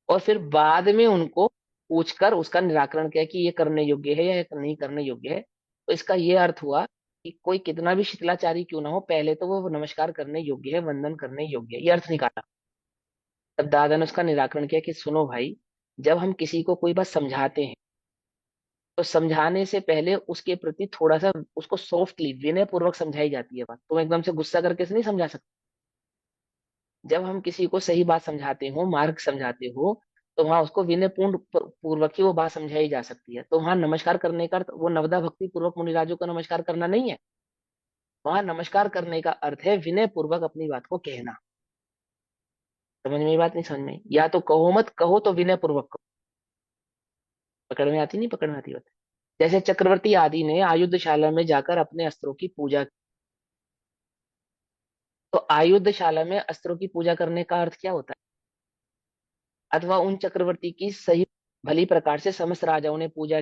और फिर बाद में उनको पूछकर उसका निराकरण किया कि ये करने योग्य है या ये नहीं करने योग्य है। तो इसका ये अर्थ हुआ कि कोई कितना भी शिथिलाचारी क्यों ना हो, पहले तो वो नमस्कार करने योग्य है, वंदन करने योग्य है, ये अर्थ निकाला। तब दादा ने उसका निराकरण किया कि सुनो भाई, जब हम किसी को कोई बात समझाते हैं, तो समझाने से पहले उसके प्रति थोड़ा सा उसको सॉफ्टली, विनय पूर्वक समझाई जाती है बात। तुम एकदम से गुस्सा करके से नहीं समझा सकते। जब हम किसी को सही बात समझाते हो, मार्ग समझाते हो, तो वहां उसको विनय पूर्ण पूर्वक ही वो बात समझाई जा सकती है। तो वहां नमस्कार करने का अर्थ वो नवदा भक्ति पूर्वक मुनिराजों को नमस्कार करना नहीं है। वहां नमस्कार करने का अर्थ है विनय पूर्वक अपनी बात को कहना। समझ में ये बात, नहीं समझ में? या तो कहो मत, कहो तो विनय पूर्वक कहो। पकड़ में आती, नहीं पकड़ में आती बात? जैसे चक्रवर्ती आदि ने आयुधशाला में जाकर अपने अस्त्रों की पूजा, तो आयुधशाला में अस्त्रों की पूजा करने का अर्थ क्या होता है? अथवा उन चक्रवर्ती की सही भली प्रकार से समस्त राजाओं ने पूजा,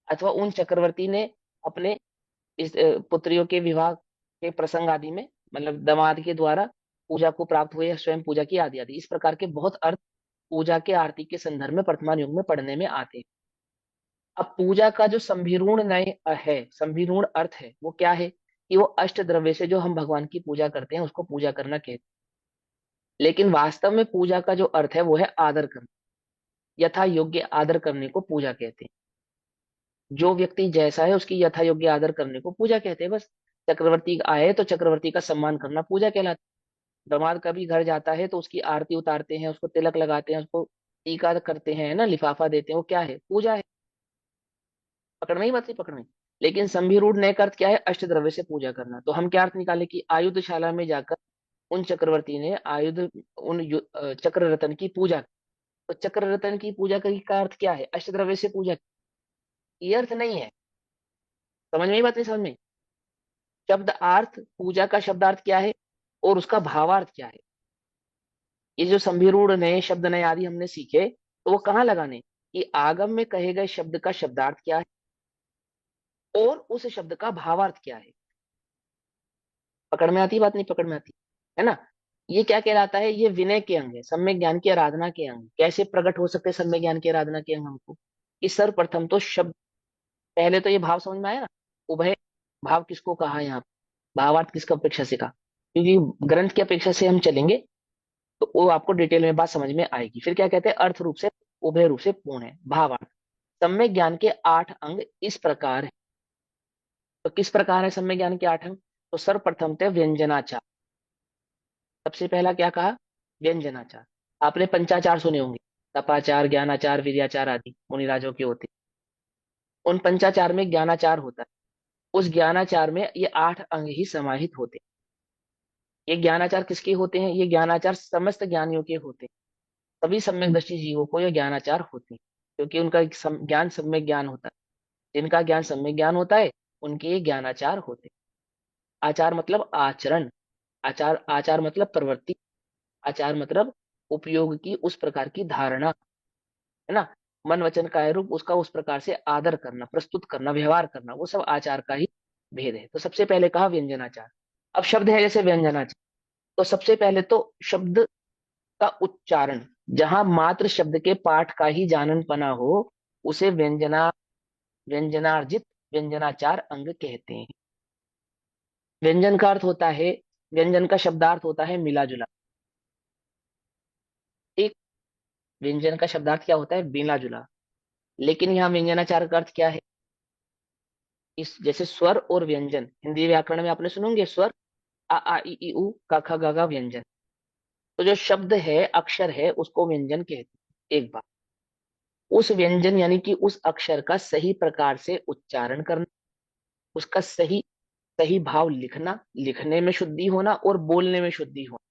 अथवा उन चक्रवर्ती ने अपने इस पुत्रियों के विवाह के प्रसंग आदि में, मतलब दामाद के द्वारा पूजा को प्राप्त हुए, या स्वयं पूजा की आदि आदि, इस प्रकार के बहुत अर्थ पूजा के आरती के संदर्भ में वर्तमान युग में पढ़ने में आते हैं। अब पूजा का जो संभिरूढ़ नय है, संभिरूढ़ अर्थ है, वो क्या है कि वो अष्ट द्रव्य से जो हम भगवान की पूजा करते हैं उसको पूजा करना कहते हैं। लेकिन वास्तव में पूजा का जो अर्थ है वो है आदर करना, यथा योग्य आदर करने को पूजा कहते हैं। जो व्यक्ति जैसा है उसकी यथा योग्य आदर करने को पूजा कहते हैं, बस। चक्रवर्ती आए तो चक्रवर्ती का सम्मान करना पूजा कहलाता है। दामाद कभी घर जाता है तो उसकी आरती उतारते हैं, उसको तिलक लगाते हैं, उसको टीका करते हैं ना, लिफाफा देते हैं, वो क्या है? पूजा है। पकड़ में ही बात, नहीं पकड़ में? लेकिन संभिरूढ़ नय का अर्थ क्या है? अष्ट द्रव्य से पूजा करना। तो हम क्या अर्थ निकाले कि आयुधशाला में जाकर उन चक्रवर्ती ने चक्र रत्न की पूजा की। तो चक्र रत्न की पूजा का अर्थ क्या है? अष्ट द्रव्य से पूजा की। ये अर्थ नहीं है। समझ में ही बात, नहीं समझ में? शब्द अर्थ, पूजा का शब्दार्थ क्या है और उसका भावार्थ क्या है, ये जो संभिरूढ़ नए शब्द नए आदि हमने सीखे, तो वो कहाँ लगाने कि आगम में कहे गए शब्द का शब्दार्थ क्या है और उस शब्द का भावार्थ क्या है। पकड़ में आती बात, नहीं पकड़ में आती? है ना? ये क्या कहलाता है? ये विनय के अंग है, सम्यक ज्ञान की आराधना के अंग। कैसे प्रकट हो सकते हैं सम्यक ज्ञान की आराधना के अंग हमको? कि सर्वप्रथम तो शब्द, पहले तो ये भाव समझ में आया ना, उभय भाव किसको कहा यहाँ पे, भावार्थ किसका अपेक्षा से कहा, क्योंकि ग्रंथ की अपेक्षा से हम चलेंगे तो वो आपको डिटेल में बात समझ में आएगी। फिर क्या कहते हैं? अर्थ रूप से, उभय रूप से पूर्ण है भावार्थ। सम्यक ज्ञान के 8 अंग इस प्रकार है। तो किस प्रकार है सम्यक ज्ञान के 8 अंग? तो सर्वप्रथम थे व्यंजनाचार। सबसे पहला क्या कहा? व्यंजनाचार। आपने पंचाचार सुने होंगे, तपाचार, ज्ञानाचार, विद्याचार आदि मुनिराजों के होते। उन पंचाचार में ज्ञानाचार होता है। उस ज्ञानाचार में ये 8 अंग ही समाहित होते हैं। ये ज्ञानाचार किसके होते हैं? ये ज्ञानाचार समस्त ज्ञानियों के होते हैं। सभी सम्यक दृष्टि जीवों को ये ज्ञानाचार होते हैं, क्योंकि उनका एक ज्ञान सम्यक ज्ञान होता है। जिनका ज्ञान सम्यक ज्ञान होता है उनके ये ज्ञानाचार होते हैं। आचार मतलब आचरण, आचार, आचार मतलब प्रवृत्ति, आचार मतलब उपयोग की उस प्रकार की धारणा, है ना? मन वचन काय रूप उसका उस प्रकार से आदर करना, प्रस्तुत करना, व्यवहार करना, वो सब आचार का ही भेद है। तो सबसे पहले कहा व्यंजनाचार। अब शब्द है जैसे व्यंजनाचार, तो सबसे पहले तो शब्द का उच्चारण, जहां मात्र शब्द के पाठ का ही जाननपना हो, उसे व्यंजनार्जित व्यंजनाचार अंग कहते हैं। व्यंजन का अर्थ होता है, व्यंजन का शब्दार्थ होता है मिला जुला। ठीक? व्यंजन का शब्दार्थ क्या होता है? मिला जुला। लेकिन यहाँ व्यंजनाचार का अर्थ क्या है? इस जैसे स्वर और व्यंजन, हिंदी व्याकरण में आपने सुनोगे स्वर, आ आ इ ई उ, क ख ग घ व्यंजन। तो जो शब्द है, अक्षर है, उसको व्यंजन कहते हैं। एक बात, उस व्यंजन यानी कि उस अक्षर का सही प्रकार से उच्चारण करना, उसका सही सही भाव लिखना, लिखने में शुद्धि होना और बोलने में शुद्धि होना,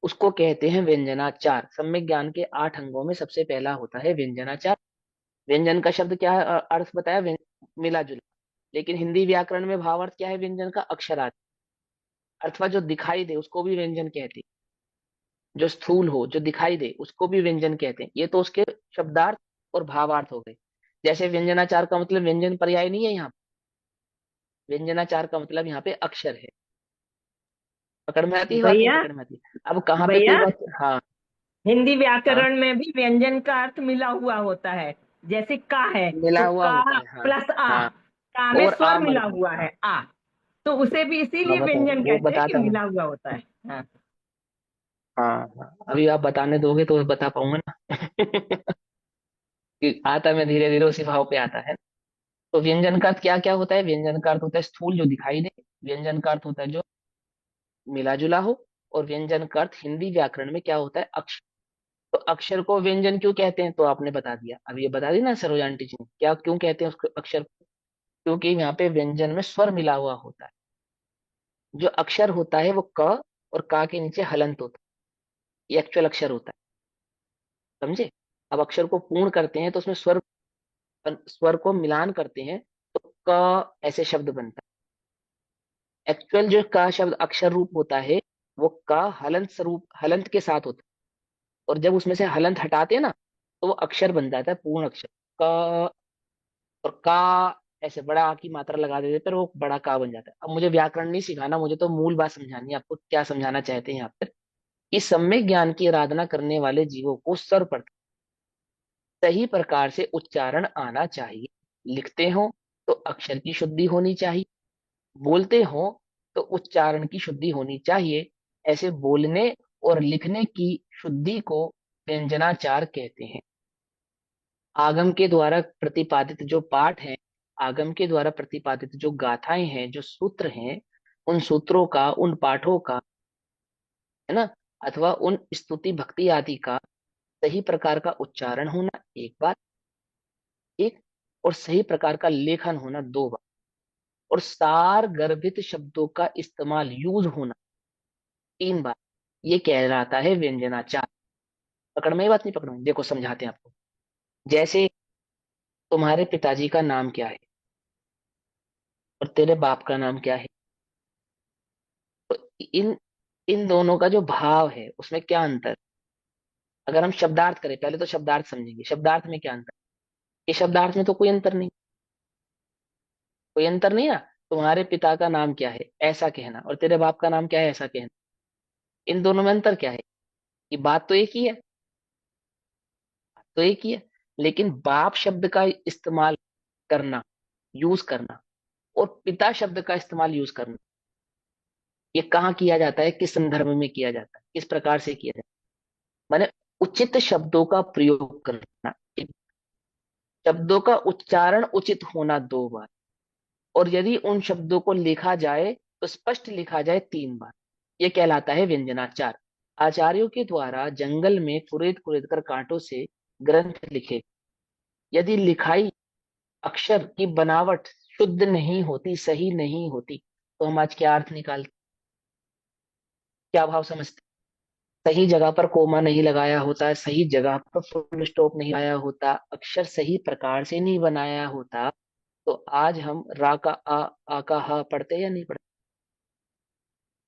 उसको कहते हैं व्यंजनाचार। सम्यक ज्ञान के 8 अंगों में सबसे पहला होता है व्यंजनाचार। व्यंजन का शब्द क्या है? अर्थ बताया, मिला जुला। लेकिन हिंदी व्याकरण में भावार्थ क्या है व्यंजन का? अक्षरार्थ, अथवा जो दिखाई दे उसको भी व्यंजन कहते हैं। जो स्थूल हो, जो दिखाई दे, उसको भी व्यंजन कहते हैं। ये तो उसके शब्दार्थ और भावार्थ हो गए। जैसे व्यंजनाचार का मतलब व्यंजन पर्याय नहीं है यहाँ, व्यंजनाचार का मतलब यहाँ पे अक्षर है। पकड़ में आती है बात, नहीं भैया, पकड़ में आती? अब कहाँ पे कोई भैया, बात। हाँ। हिंदी हाँ, व्याकरण में भी व्यंजन का अर्थ मिला हुआ होता है। जैसे का है मिला तो हुआ का होता है। हाँ। प्लस आ, हाँ, का में और स्वर आ मिला मर गई। हुआ हाँ। है आ, तो उसे भी हाँ, इसीलिए बताओ, व्यंजन वो कहते हैं कि बताता हूँ। मिला हुआ होता है। हाँ। हाँ हाँ, अभी आप बताने दोगे तो बता पाऊंगा ना। कि आता, मैं धीरे धीरे उसी भाव पे आता है। तो व्यंजन का अर्थ क्या क्या होता है? व्यंजन का अर्थ होता है स्थूल, जो दिखाई दे। व्यंजन का अर्थ होता है जो मिला जुला हो। और व्यंजन का अर्थ हिंदी व्याकरण में क्या होता है? अक्षर। तो अक्षर को व्यंजन क्यों कहते हैं? तो आपने बता दिया, अब ये बता दी ना सरोजा आंटी जी ने, क्या क्यों कहते हैं उसको अक्षर को? क्योंकि यहाँ पे व्यंजन में स्वर मिला हुआ होता है। जो अक्षर होता है वो क, और का के नीचे हलंत होता है, ये एक्चुअल अक्षर होता है। समझे? अब अक्षर को पूर्ण करते हैं तो उसमें स्वर, स्वर को मिलान करते हैं, तो क ऐसे शब्द बनता है। एक्चुअल जो का शब्द अक्षर रूप होता है, वो का हलंत स्वरूप, हलंत के साथ होता है। और जब उसमें से हलंत हटाते हैं ना, तो वो अक्षर बन जाता है, पूर्ण अक्षर। क और का, ऐसे बड़ा आ की मात्रा लगा देते, पर वो बड़ा का बन जाता है। अब मुझे व्याकरण नहीं सिखाना, मुझे तो मूल बात समझानी है आपको, क्या समझाना चाहते हैं यहाँ पर। इस सम्यक ज्ञान की आराधना करने वाले जीवों को सर्वप्रथम सही प्रकार से उच्चारण आना चाहिए। लिखते हो तो अक्षर की शुद्धि होनी चाहिए, बोलते हो तो उच्चारण की शुद्धि होनी चाहिए। ऐसे बोलने और लिखने की शुद्धि को व्यंजनाचार कहते हैं। आगम के द्वारा प्रतिपादित जो पाठ है, आगम के द्वारा प्रतिपादित जो गाथाएं हैं, जो सूत्र हैं, उन सूत्रों का, उन पाठों का, है ना, अथवा उन स्तुति भक्ति आदि का सही प्रकार का उच्चारण होना, एक बात। एक, और सही प्रकार का लेखन होना, दो बात। और सार गर्भित शब्दों का इस्तेमाल, यूज होना, तीन बात। ये कहलाता है व्यंजनाचार। पकड़ में, ये बात नहीं पकड़ में? देखो समझाते हैं आपको। जैसे तुम्हारे पिताजी का नाम क्या है और तेरे बाप का नाम क्या है, तो इन इन दोनों का जो भाव है उसमें क्या अंतर? अगर हम शब्दार्थ करें, पहले तो शब्दार्थ समझेंगे, शब्दार्थ में क्या अंतर? ये शब्दार्थ में तो कोई अंतर नहीं, कोई अंतर नहीं ना। तुम्हारे पिता का नाम क्या है, ऐसा कहना, और तेरे बाप का नाम क्या है, ऐसा कहना, इन दोनों में अंतर क्या है? ये बात तो एक ही है, तो एक ही है। लेकिन बाप शब्द का इस्तेमाल करना, यूज करना, और पिता शब्द का इस्तेमाल यूज करना, ये कहाँ किया जाता है, किस संदर्भ में किया जाता है, किस प्रकार से किया जाता है? माने उचित शब्दों का प्रयोग करना, शब्दों का उच्चारण उचित होना, दो बार। और यदि उन शब्दों को लिखा जाए तो स्पष्ट लिखा जाए, तीन बार। यह कहलाता है व्यंजनाचार। आचार्यों के द्वारा जंगल में कुरेद कुरेद कर कांटों से ग्रंथ लिखे, यदि लिखाई, अक्षर की बनावट शुद्ध नहीं होती, सही नहीं होती, तो हम आज क्या अर्थ निकालते, क्या भाव समझते? सही जगह पर कोमा नहीं लगाया होता, सही जगह पर फुल स्टॉप नहीं आया होता, अक्षर सही प्रकार से नहीं बनाया होता, तो आज हम रा का आ का हा पढ़ते या नहीं पढ़ते?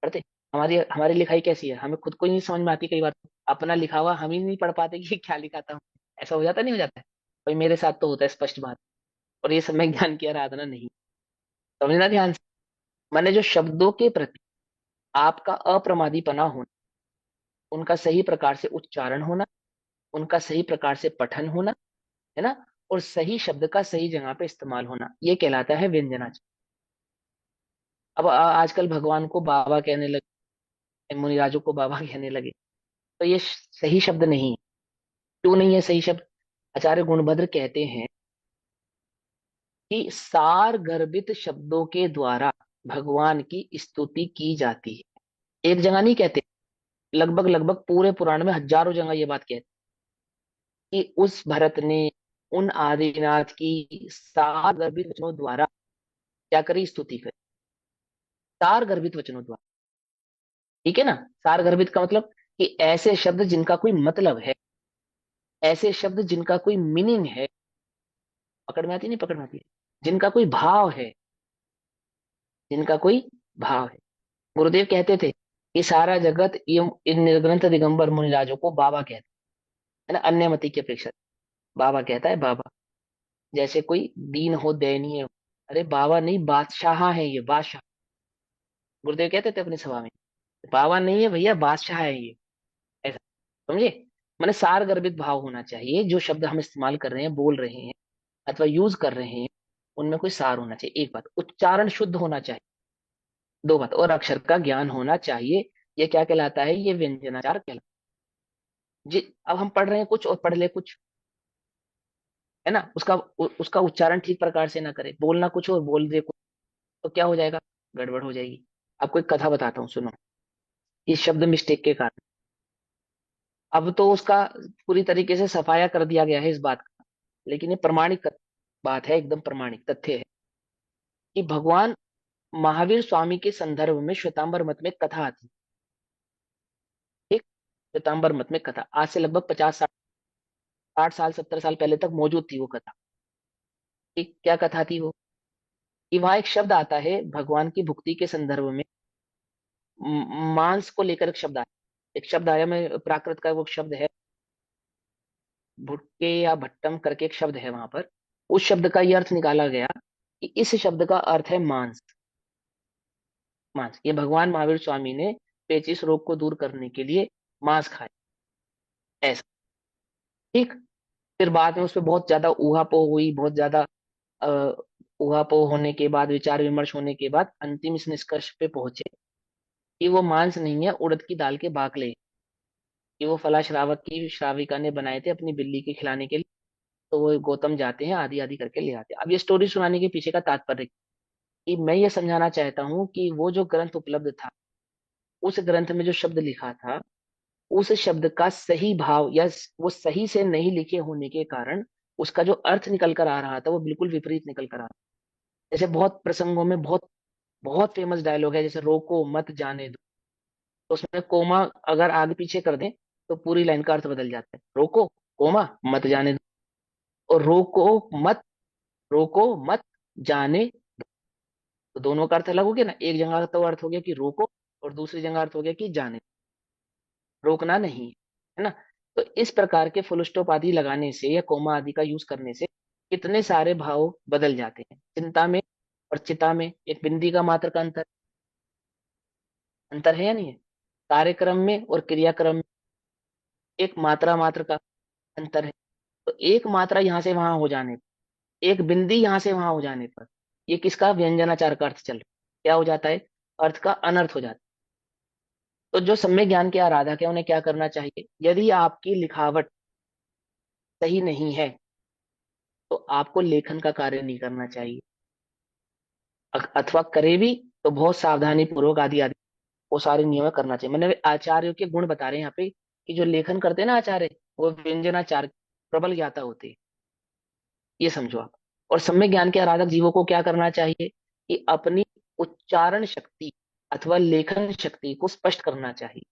पढ़ते। हमारी हमारी लिखाई कैसी है, हमें खुद को ही नहीं समझ में आती कई बार। अपना लिखा हुआ हम ही नहीं पढ़ पाते कि क्या लिखा था। ऐसा हो जाता नहीं, हो जाता है? भाई मेरे साथ तो होता है, स्पष्ट बात। और ये समय ज्ञान की आराधना नहीं, समझना ध्यान से। मैंने जो शब्दों के प्रति आपका अप्रमादीपना होना, उनका सही प्रकार से उच्चारण होना, उनका सही प्रकार से पठन होना, है ना, और सही शब्द का सही जगह पे इस्तेमाल होना, ये कहलाता है व्यंजनाचार। अब आजकल भगवान को बाबा कहने लगे, मुनिराजों को बाबा कहने लगे, तो ये सही शब्द नहीं है। क्यों नहीं है सही शब्द? आचार्य गुणभद्र कहते हैं कि सार गर्भित शब्दों के द्वारा भगवान की स्तुति की जाती है। एक जगह नहीं कहते, लगभग लगभग पूरे पुराण में हजारों जगह ये बात कहते हैं कि उस भरत ने उन आदिनाथ की सार गर्भित वचनों द्वारा क्या करी? स्तुति करी। सार गर्भित वचनों द्वारा, ठीक है ना? सार गर्भित का मतलब कि ऐसे शब्द जिनका कोई मतलब है, ऐसे शब्द जिनका कोई मीनिंग है। पकड़ में आती नहीं? पकड़ में आती है। जिनका कोई भाव है, जिनका कोई भाव है। गुरुदेव कहते थे कि सारा जगत ये इन निर्ग्रंथ दिगंबर मुनिराजों को बाबा कहते है ना, अन्य मति की अपेक्षा। बाबा कहता है बाबा, जैसे कोई दीन हो, दयनीय हो। अरे बाबा नहीं, बादशाह है ये, बादशाह। गुरुदेव कहते थे अपनी सभा में, बाबा नहीं है भैया, बादशाह है ये। ऐसा समझे? माने सार गर्भित भाव होना चाहिए। जो शब्द हम इस्तेमाल कर रहे हैं, बोल रहे हैं अथवा यूज कर रहे हैं, उनमें कोई सार होना चाहिए। एक बात, उच्चारण शुद्ध होना चाहिए। दो बात, और अक्षर का ज्ञान होना चाहिए। ये क्या कहलाता है? ये व्यंजनाचार कहलाता है। जी, अब हम पढ़ रहे हैं कुछ और पढ़ ले कुछ, है ना? उसका उच्चारण ठीक प्रकार से ना करे, बोलना कुछ और बोल दे कुछ, तो क्या हो जाएगा? गड़बड़ हो जाएगी। आपको एक कथा बताता हूँ, सुनो। इस शब्द मिस्टेक के कारण अब तो उसका पूरी तरीके से सफाया कर दिया गया है इस बात का, लेकिन ये प्रमाणिक बात है, एकदम प्रमाणिक तथ्य है कि भगवान महावीर स्वामी के संदर्भ में श्वेतांबर मत में कथा आती है। ठीक, श्वेतांबर मत में कथा आज से लगभग 50 60 साल 70 साल पहले तक मौजूद थी वो कथा। ठीक, क्या कथा थी वो? कि वहां एक शब्द आता है भगवान की भुक्ति के संदर्भ में। मांस को लेकर एक शब्द आया, एक शब्द आया, मैं प्राकृत का वो शब्द है, भुट्टे या भट्टम करके एक शब्द है वहां पर। उस शब्द का ये अर्थ निकाला गया कि इस शब्द का अर्थ है मांस। मांस, ये भगवान महावीर स्वामी ने पेचिस रोग को दूर करने के लिए मांस खाया, ऐसा। ठीक, फिर बाद में उस पर बहुत ज्यादा ऊहापोह हुई, बहुत ज्यादा अ, ऊहापोह होने के बाद, विचार विमर्श होने के बाद अंतिम इस निष्कर्ष पे पहुंचे कि वो मांस नहीं है, उड़द की दाल के बाकले, कि वो फला श्रावक की श्राविका ने बनाए थे अपनी बिल्ली के खिलाने के लिए। तो वो गौतम जाते हैं, आदि आदि करके ले आते हैं। अब ये स्टोरी सुनाने के पीछे का तात्पर्य कि मैं ये समझाना चाहता हूँ कि वो जो ग्रंथ उपलब्ध था, उस ग्रंथ में जो शब्द लिखा था, उस शब्द का सही भाव या वो सही से नहीं लिखे होने के कारण उसका जो अर्थ निकल कर आ रहा था वो बिल्कुल विपरीत निकल कर आ रहा था। जैसे बहुत प्रसंगों में बहुत बहुत फेमस डायलॉग है, जैसे रोको मत जाने दो, तो उसमें कोमा अगर आगे पीछे कर दें तो पूरी लाइन का अर्थ बदल जाता है। रोको, कोमा, मत जाने दो। और रोको मत जाने, तो दोनों का अर्थ अलग हो गया ना। एक जगह तो अर्थ हो गया कि रोको, और दूसरी जगह अर्थ हो गया कि जाने, रोकना नहीं, है ना? तो इस प्रकार के फुल स्टॉप आदि लगाने से या कोमा आदि का यूज करने से कितने सारे भाव बदल जाते हैं। चिंता में और चिता में एक बिंदी का मात्र का अंतर है या नहीं है? कार्यक्रम में और क्रियाक्रम में एक मात्रा मात्र का अंतर है। तो एक मात्रा यहां से वहां हो जाने पर, एक बिंदी यहां से वहां हो जाने पर, ये किसका व्यंजनाचार का अर्थ चल रहा है? क्या हो जाता है? अर्थ का अनर्थ हो जाता है। तो जो सम्यक ज्ञान के आराधक है उन्हें क्या करना चाहिए? यदि आपकी लिखावट सही नहीं है तो आपको लेखन का कार्य नहीं करना चाहिए, अथवा करे भी तो बहुत सावधानी पूर्वक आदि आदि वो सारे नियम करना चाहिए। मैंने आचार्यों के गुण बता रहे हैं यहाँ पे कि जो लेखन करते हैं ना आचार्य, वो व्यंजनाचार प्रबल ज्ञाता होते हैं, ये समझो आप। और सम्यक ज्ञान के आराधक जीवों को क्या करना चाहिए कि अपनी उच्चारण शक्ति अथवा लेखन शक्ति को स्पष्ट करना चाहिए।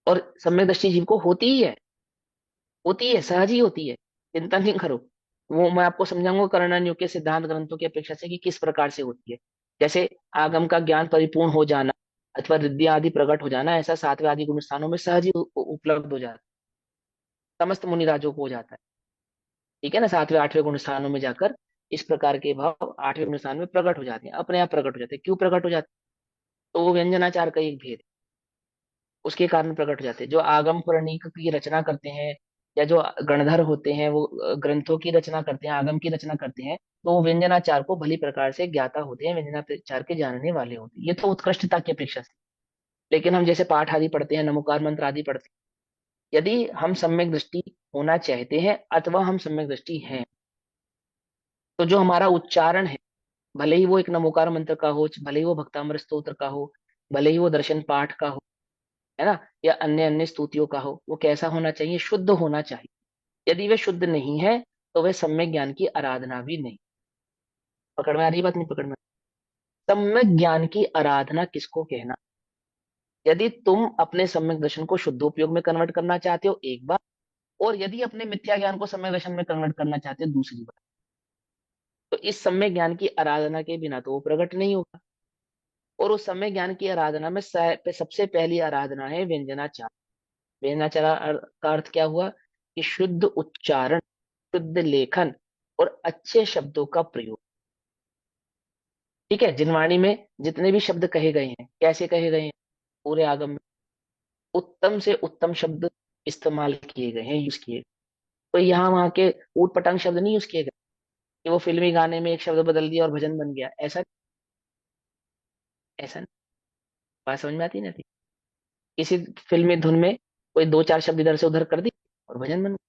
और सम्यक दृष्टि जीव को होती है, सहज ही होती है, चिंता नहीं करो। वो मैं आपको समझाऊंगा कर्णन योग के सिद्धांत ग्रंथों की अपेक्षा से कि किस प्रकार से होती है। जैसे आगम का ज्ञान परिपूर्ण हो जाना अथवा रिद्धि आदि प्रकट हो जाना, ऐसा सातवें आदि गुण स्थानों में सहज ही उपलब्ध हो जाता है, समस्त मुनिराजों को हो जाता है। ठीक है ना? सातवें आठवें गुण स्थानों में जाकर इस प्रकार के भाव आठवें गुण स्थान में प्रकट हो जाते हैं, अपने आप प्रकट हो जाते हैं। क्यों प्रकट हो जाते हैं? तो वो व्यंजनाचार का एक भेद है, उसके कारण प्रकट हो जाते हैं। जो आगम पुराणिक की रचना करते हैं या जो गणधर होते हैं, वो ग्रंथों की रचना करते हैं, आगम की रचना करते हैं, तो वो व्यंजनाचार को भली प्रकार से ज्ञाता होते हैं, व्यंजनाचार के जानने वाले होते हैं। ये तो उत्कृष्टता की अपेक्षा से। लेकिन हम जैसे पाठ आदि पढ़ते हैं, नमोकार मंत्र आदि पढ़ते हैं, यदि हम सम्यक दृष्टि होना चाहते हैं अथवा हम सम्यक दृष्टि हैं, तो जो हमारा उच्चारण है, भले ही वो एक नमोकार मंत्र का हो, भले ही वो भक्तामृत स्तोत्र का हो, भले ही वो दर्शन पाठ का हो, है ना, या अन्य अन्य स्तुतियों का हो, वो कैसा होना चाहिए? शुद्ध होना चाहिए। यदि वे शुद्ध नहीं है तो वे सम्यक ज्ञान की आराधना भी नहीं। पकड़ में आ रही बात? नहीं पकड़ में? सम्यक ज्ञान की आराधना किसको कहना? यदि तुम अपने सम्यक दर्शन को शुद्धोपयोग में कन्वर्ट करना चाहते हो, एक बार, और यदि अपने मिथ्या ज्ञान को सम्यक दर्शन में कन्वर्ट करना चाहते हो, दूसरी बार, तो इस सम्यक ज्ञान की आराधना के बिना तो वो प्रकट नहीं होगा। और उस सम्यक ज्ञान की आराधना में सबसे पहली आराधना है व्यंजनाचार। व्यंजनाचार का अर्थ क्या हुआ? कि शुद्ध उच्चारण, शुद्ध लेखन और अच्छे शब्दों का प्रयोग। ठीक है, जिनवाणी में जितने भी शब्द कहे गए हैं, कैसे कहे गए हैं? पूरे आगम में उत्तम से उत्तम शब्द इस्तेमाल किए गए हैं, यूज किए गए। तो यहाँ वहां के ऊट पटांग शब्द नहीं यूज किए गए कि वो फिल्मी गाने में एक शब्द बदल दिया और भजन बन गया। ऐसा ऐसा नहीं। बात समझ में आती नहीं आती? किसी फिल्मी धुन में कोई दो चार शब्द इधर से उधर कर दी और भजन बन गया।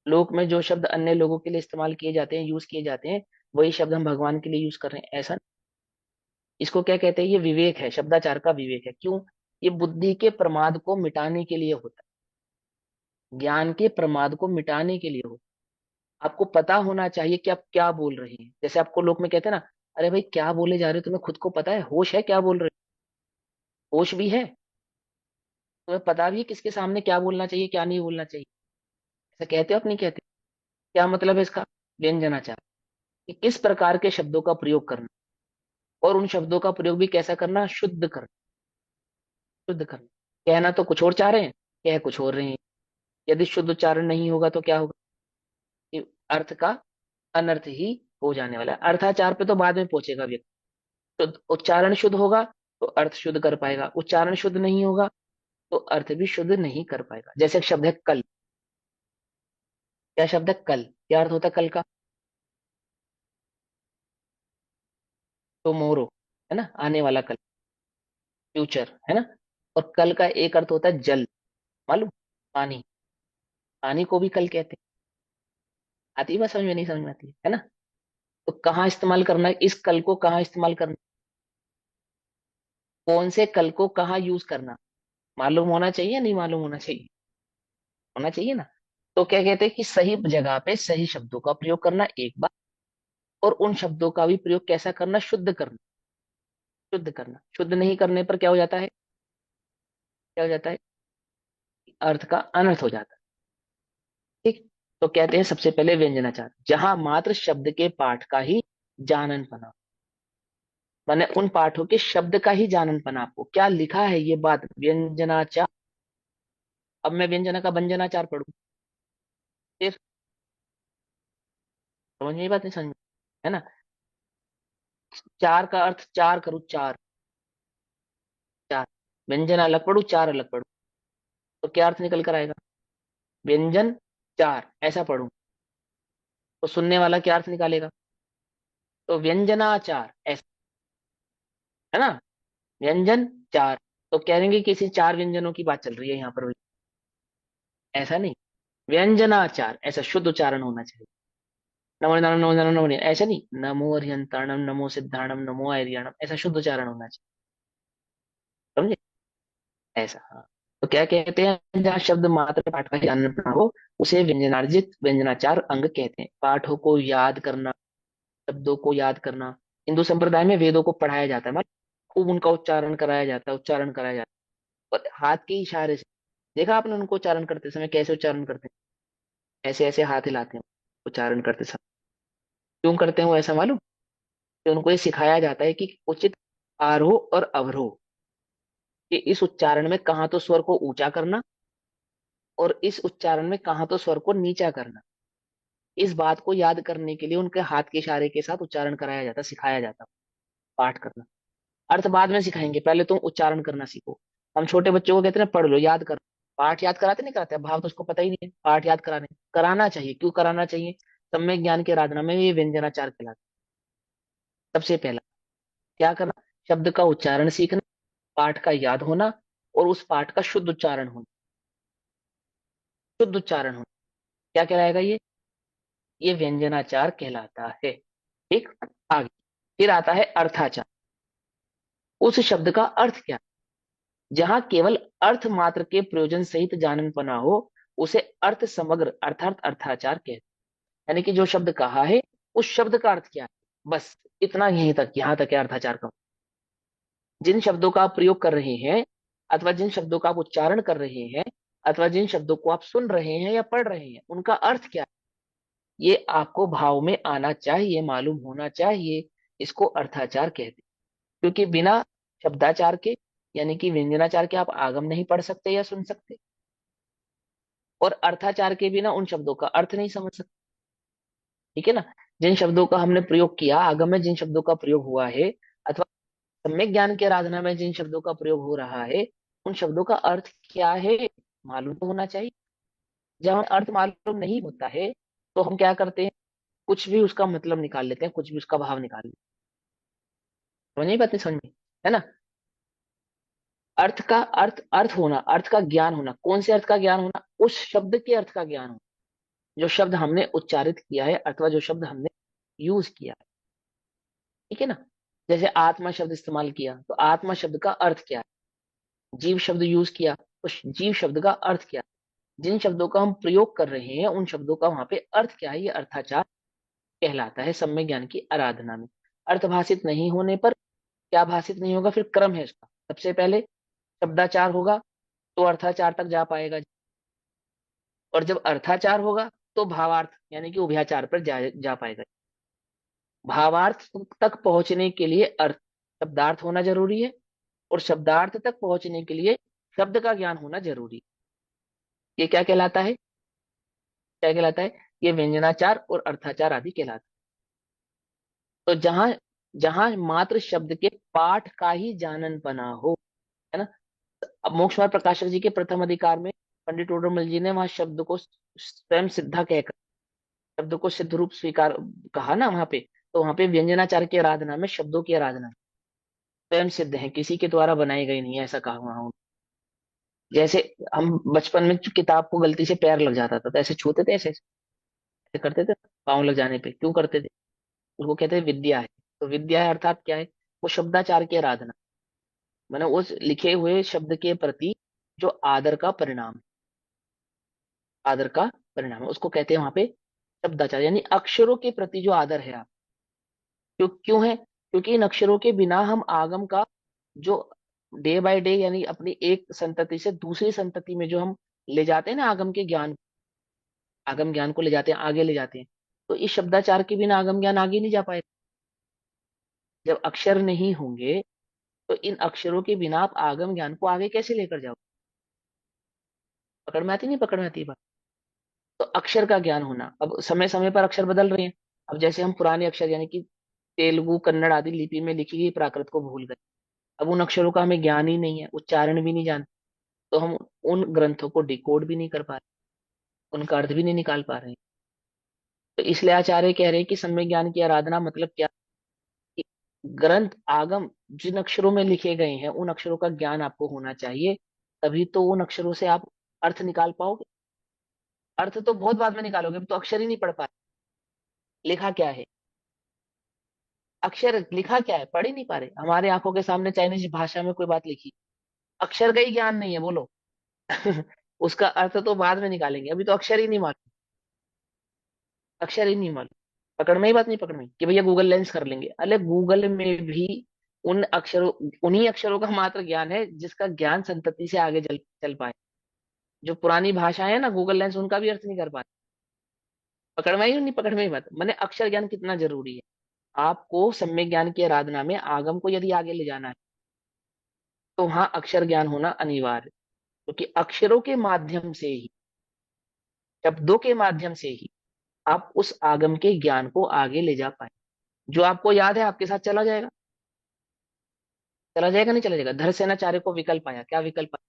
लोक में जो शब्द अन्य लोगों के लिए इस्तेमाल किए जाते हैं, यूज किए जाते हैं, वही शब्द हम भगवान के लिए यूज कर रहे हैं, ऐसा नहीं। इसको क्या कहते हैं? ये विवेक है, शब्दाचार का विवेक है। क्यों? ये बुद्धि के प्रमाद को मिटाने के लिए होता है, ज्ञान के प्रमाद को मिटाने के लिए होता है। आपको पता होना चाहिए कि आप क्या बोल रहे हैं। जैसे आपको लोग में कहते हैं ना, अरे भाई क्या बोले जा रहे हो, तुम्हें खुद को पता है? होश है क्या बोल रहे हो? होश भी है, तुम्हें पता भी है किसके सामने क्या बोलना चाहिए, क्या नहीं बोलना चाहिए। ऐसा कहते हो आप? नहीं कहते? क्या मतलब है इसका? व्यंजनाचार, कि किस प्रकार के शब्दों का प्रयोग करना, और उन शब्दों का प्रयोग भी कैसा करना? शुद्ध करना। शुद्ध करना, कहना तो कुछ और चाह रहे हैं, कह कुछ और रहे हैं। यदि शुद्ध उच्चारण नहीं होगा तो क्या होगा? कि अर्थ का अनर्थ ही हो जाने वाला है। अर्थाचार पे तो बाद में पहुंचेगा व्यक्ति। शुद्ध उच्चारण शुद्ध होगा तो अर्थ शुद्ध कर पाएगा, उच्चारण शुद्ध नहीं होगा तो अर्थ भी शुद्ध नहीं कर पाएगा। जैसे एक शब्द है कल। क्या शब्द है कल? क्या अर्थ होता है कल का? टुमारो, है ना, आने वाला कल, फ्यूचर, है ना। और कल का एक अर्थ होता है जल, मालूम? पानी। पानी को भी कल कहते हैं। आती है बात समझ में? नहीं समझ में आती है ना? तो कहाँ इस्तेमाल करना है इस कल को? कहाँ इस्तेमाल करना? कौन से कल को कहाँ यूज करना? मालूम होना चाहिए या नहीं मालूम होना चाहिए? होना चाहिए ना। तो क्या कहते हैं? कि सही जगह पे सही शब्दों का प्रयोग करना एक बार, और उन शब्दों का भी प्रयोग कैसा करना? शुद्ध करना। शुद्ध करना। शुद्ध नहीं करने पर क्या हो जाता है? क्या हो जाता है? अर्थ का अनर्थ हो जाता है। ठीक। तो कहते हैं सबसे पहले व्यंजनाचार, जहां मात्र शब्द के पाठ का ही जानन पना, मैंने उन पाठों के शब्द का ही जानन पना। आपको क्या लिखा है ये बात? व्यंजनाचार। अब मैं व्यंजना का व्यंजनाचार पढ़ू, फिर समझ में ये बात? नहीं समझ में? है ना? चार का अर्थ चार करूँ, चार, चार। व्यंजन अलग पढ़ू, चार अलग पढ़ू, तो क्या अर्थ निकल कर आएगा? व्यंजन चार ऐसा पढ़ू तो सुनने वाला क्या अर्थ निकालेगा? तो व्यंजनाचार ऐसा, है ना। व्यंजन चार, तो कहेंगे किसी चार व्यंजनों की बात चल रही है यहाँ पर। ऐसा नहीं, व्यंजनाचार ऐसा शुद्ध उच्चारण होना चाहिए। नमो नारायण, नमो नारायण, नमो नारायण, ऐसा नहीं, नमो अरिहंताणम, नमो सिद्धाणम, नमो आर्याणम, ऐसा शुद्ध उच्चारण होना चाहिए। समझे? ऐसा, हाँ। तो क्या कहते हैं? जहाँ शब्द मात्र पाठ का ही अन्य हो, उसे व्यंजनार्जित व्यंजनाचार अंग कहते हैं। पाठों को याद करना, शब्दों को याद करना। हिंदू संप्रदाय में वेदों को पढ़ाया जाता है, मतलब खूब उनका उच्चारण कराया जाता है, उच्चारण कराया जाता है, और हाथ के इशारे से। देखा आपने उनको उच्चारण करते समय कैसे उच्चारण करते हैं? ऐसे ऐसे हाथ हिलाते हैं उच्चारण करते समय। क्यों करते हैं वो ऐसा मालूम? कि उनको ये सिखाया जाता है कि उचित आरोह और अवरोह, कि इस उच्चारण में कहाँ तो स्वर को ऊंचा करना, और इस उच्चारण में कहाँ तो स्वर को नीचा करना। इस बात को याद करने के लिए उनके हाथ के इशारे के साथ उच्चारण कराया जाता, सिखाया जाता। पाठ करना, अर्थ बाद में सिखाएंगे, पहले तुम उच्चारण करना सीखो। हम छोटे बच्चों को कहते हैं ना, पढ़ लो, याद कर। पाठ याद कराते नहीं कराते? भाव तो उसको पता ही नहीं है। पाठ याद कराना चाहिए। क्यों कराना चाहिए? सम्यक ज्ञान की आराधना में ये व्यंजनाचार कहलाता है। सबसे पहला क्या करना? शब्द का उच्चारण सीखना, पाठ का याद होना, और उस पाठ का शुद्ध उच्चारण होना। शुद्ध उच्चारण होना, क्या कहलाएगा ये व्यंजनाचार कहलाता है। ठीक, आगे फिर आता है अर्थाचार। उस शब्द का अर्थ क्या, जहां केवल अर्थ मात्र के प्रयोजन सहित जाननपना हो, उसे अर्थ समग्र अर्थात अर्थाचार कहते हैं। यानी कि जो शब्द कहा है उस शब्द का अर्थ क्या है, बस इतना, यहीं तक, यहां तक है अर्थाचार का। जिन शब्दों का आप प्रयोग कर रहे हैं, अथवा जिन शब्दों का आप उच्चारण कर रहे हैं, अथवा जिन शब्दों को आप सुन रहे हैं या पढ़ रहे हैं, उनका अर्थ क्या है, ये आपको भाव में आना चाहिए, मालूम होना चाहिए। इसको अर्थाचार कहते हैं। क्योंकि बिना शब्दाचार के, यानी कि व्यंजनाचार के, आप आगम नहीं पढ़ सकते या सुन सकते, और अर्थाचार के बिना उन शब्दों का अर्थ नहीं समझ सकते। ठीक है ना। जिन शब्दों का हमने प्रयोग किया, आगम में जिन शब्दों का प्रयोग हुआ है, अथवा सम्यक ज्ञान की आराधना में जिन शब्दों का प्रयोग हो रहा है, उन शब्दों का अर्थ क्या है मालूम तो होना चाहिए। जब हम अर्थ मालूम नहीं होता है तो हम क्या करते हैं, कुछ भी उसका मतलब निकाल लेते हैं, कुछ भी उसका भाव निकाल लेते हैं। समझ नहीं पाते, समझ में, है ना। अर्थ का अर्थ होना, अर्थ का ज्ञान होना, कौन से अर्थ का ज्ञान होना, उस शब्द के अर्थ का ज्ञान होना, जो शब्द हमने उच्चारित किया है अथवा जो शब्द हमने यूज किया है। ठीक है ना। जैसे आत्मा शब्द इस्तेमाल किया, तो आत्मा शब्द का अर्थ क्या है। जीव शब्द यूज किया, तो जीव शब्द का अर्थ क्या है। जिन शब्दों का हम प्रयोग कर रहे हैं उन शब्दों का वहां पे अर्थ क्या है, ये अर्थाचार कहलाता है सम्यक ज्ञान की आराधना में। अर्थभाषित नहीं होने पर क्या भाषित नहीं होगा, फिर क्रम है इसका। सबसे पहले शब्दाचार होगा तो अर्थाचार तक जा पाएगा, और जब अर्थाचार होगा तो भावार्थ यानी कि उभयाचार पर जा पाएगा। भावार्थ तक पहुंचने के लिए अर्थ शब्दार्थ होना जरूरी है, और शब्दार्थ तक पहुंचने के लिए शब्द का ज्ञान होना जरूरी है। ये क्या कहलाता है, क्या कहलाता है, ये व्यंजनाचार और अर्थाचार आदि कहलाता है। तो जहां जहां मात्र शब्द के पाठ का ही जाननपना हो, है ना। अब मोक्ष मार्ग प्रकाशक जी के प्रथम अधिकार में पंडित टोडरमल जी ने वहां शब्द को स्वयं सिद्धा कहकर शब्द को सिद्ध रूप स्वीकार कहा ना वहां पे, तो वहां पे व्यंजनाचार की आराधना में शब्दों की आराधना स्वयं सिद्ध है, किसी के द्वारा बनाई गई नहीं है, ऐसा कहा वहां उन्होंने। जैसे हम बचपन में किताब को गलती से पैर लग जाता था तो ऐसे छूते थे, ऐसे ऐसे करते थे, पाँव लग जाने पे क्यों करते थे, उसको कहते हैं विद्या है। तो विद्या है अर्थात क्या है, वो शब्दाचार की आराधना, मैंने उस लिखे हुए शब्द के प्रति जो आदर का परिणाम है, आदर का परिणाम है, उसको कहते हैं वहां पे शब्दाचार, यानी अक्षरों के प्रति जो आदर है आप। क्यों है, क्योंकि इन अक्षरों के बिना हम आगम का जो डे बाय डे, यानी अपनी एक संतति से दूसरी संतति में जो हम ले जाते हैं ना आगम के ज्ञान, आगम ज्ञान को ले जाते हैं, आगे ले जाते हैं, तो इस शब्दाचार के बिना आगम ज्ञान आगे नहीं जा पाएगा। जब अक्षर नहीं होंगे तो इन अक्षरों के बिना आप आगम ज्ञान को आगे कैसे लेकर जाओ। पकड़ में आती नहीं, पकड़ में आती बात। तो अक्षर का ज्ञान होना, अब समय समय पर अक्षर बदल रहे हैं। अब जैसे हम पुराने अक्षर यानी कि तेलुगु कन्नड़ आदि लिपि में लिखी गई प्राकृत को भूल गए, अब उन अक्षरों का हमें ज्ञान ही नहीं है, उच्चारण भी नहीं जानते, तो हम उन ग्रंथों को डिकोड भी नहीं कर पा रहे, उनका अर्थ भी नहीं निकाल पा रहे हैं। तो इसलिए आचार्य कह रहे हैं कि सम्यक ज्ञान की आराधना मतलब क्या, कि ग्रंथ आगम जिन अक्षरों में लिखे गए हैं उन अक्षरों का ज्ञान आपको होना चाहिए, तभी तो उन अक्षरों से आप अर्थ निकाल पाओगे। अर्थ तो बहुत बाद में निकालोगे, अब तो अक्षर ही नहीं पढ़ पाए, लिखा क्या है, अक्षर लिखा क्या है पढ़ ही नहीं पा रहे। हमारे आंखों के सामने चाइनीज भाषा में कोई बात लिखी, अक्षर का ही ज्ञान नहीं है, बोलो। उसका अर्थ तो बाद में निकालेंगे, अभी तो अक्षर ही नहीं मालूम, अक्षर ही नहीं मालूम। पकड़ में ही बात नहीं, पकड़ में कि भैया गूगल लेंस कर लेंगे, अरे गूगल में भी उन अक्षरों, उन्हीं अक्षरों का मात्र ज्ञान है जिसका ज्ञान संतति से आगे चल पाए। जो पुरानी भाषाएं है ना गूगल लेंस उनका भी अर्थ नहीं कर पाते। पकड़ में ही नहीं, पकड़ में ही बात, मैंने अक्षर ज्ञान कितना जरूरी है। आपको सम्यक ज्ञान की आराधना में आगम को यदि आगे ले जाना है तो वहां अक्षर ज्ञान होना अनिवार्य है। क्योंकि अक्षरों के माध्यम से ही, शब्दों के माध्यम से ही आप उस आगम के ज्ञान को आगे ले जा पाए। जो आपको याद है आपके साथ चला जाएगा, चला जाएगा नहीं चला जाएगा। धरसेनाचार्य को विकल्प आया, क्या विकल्प आया,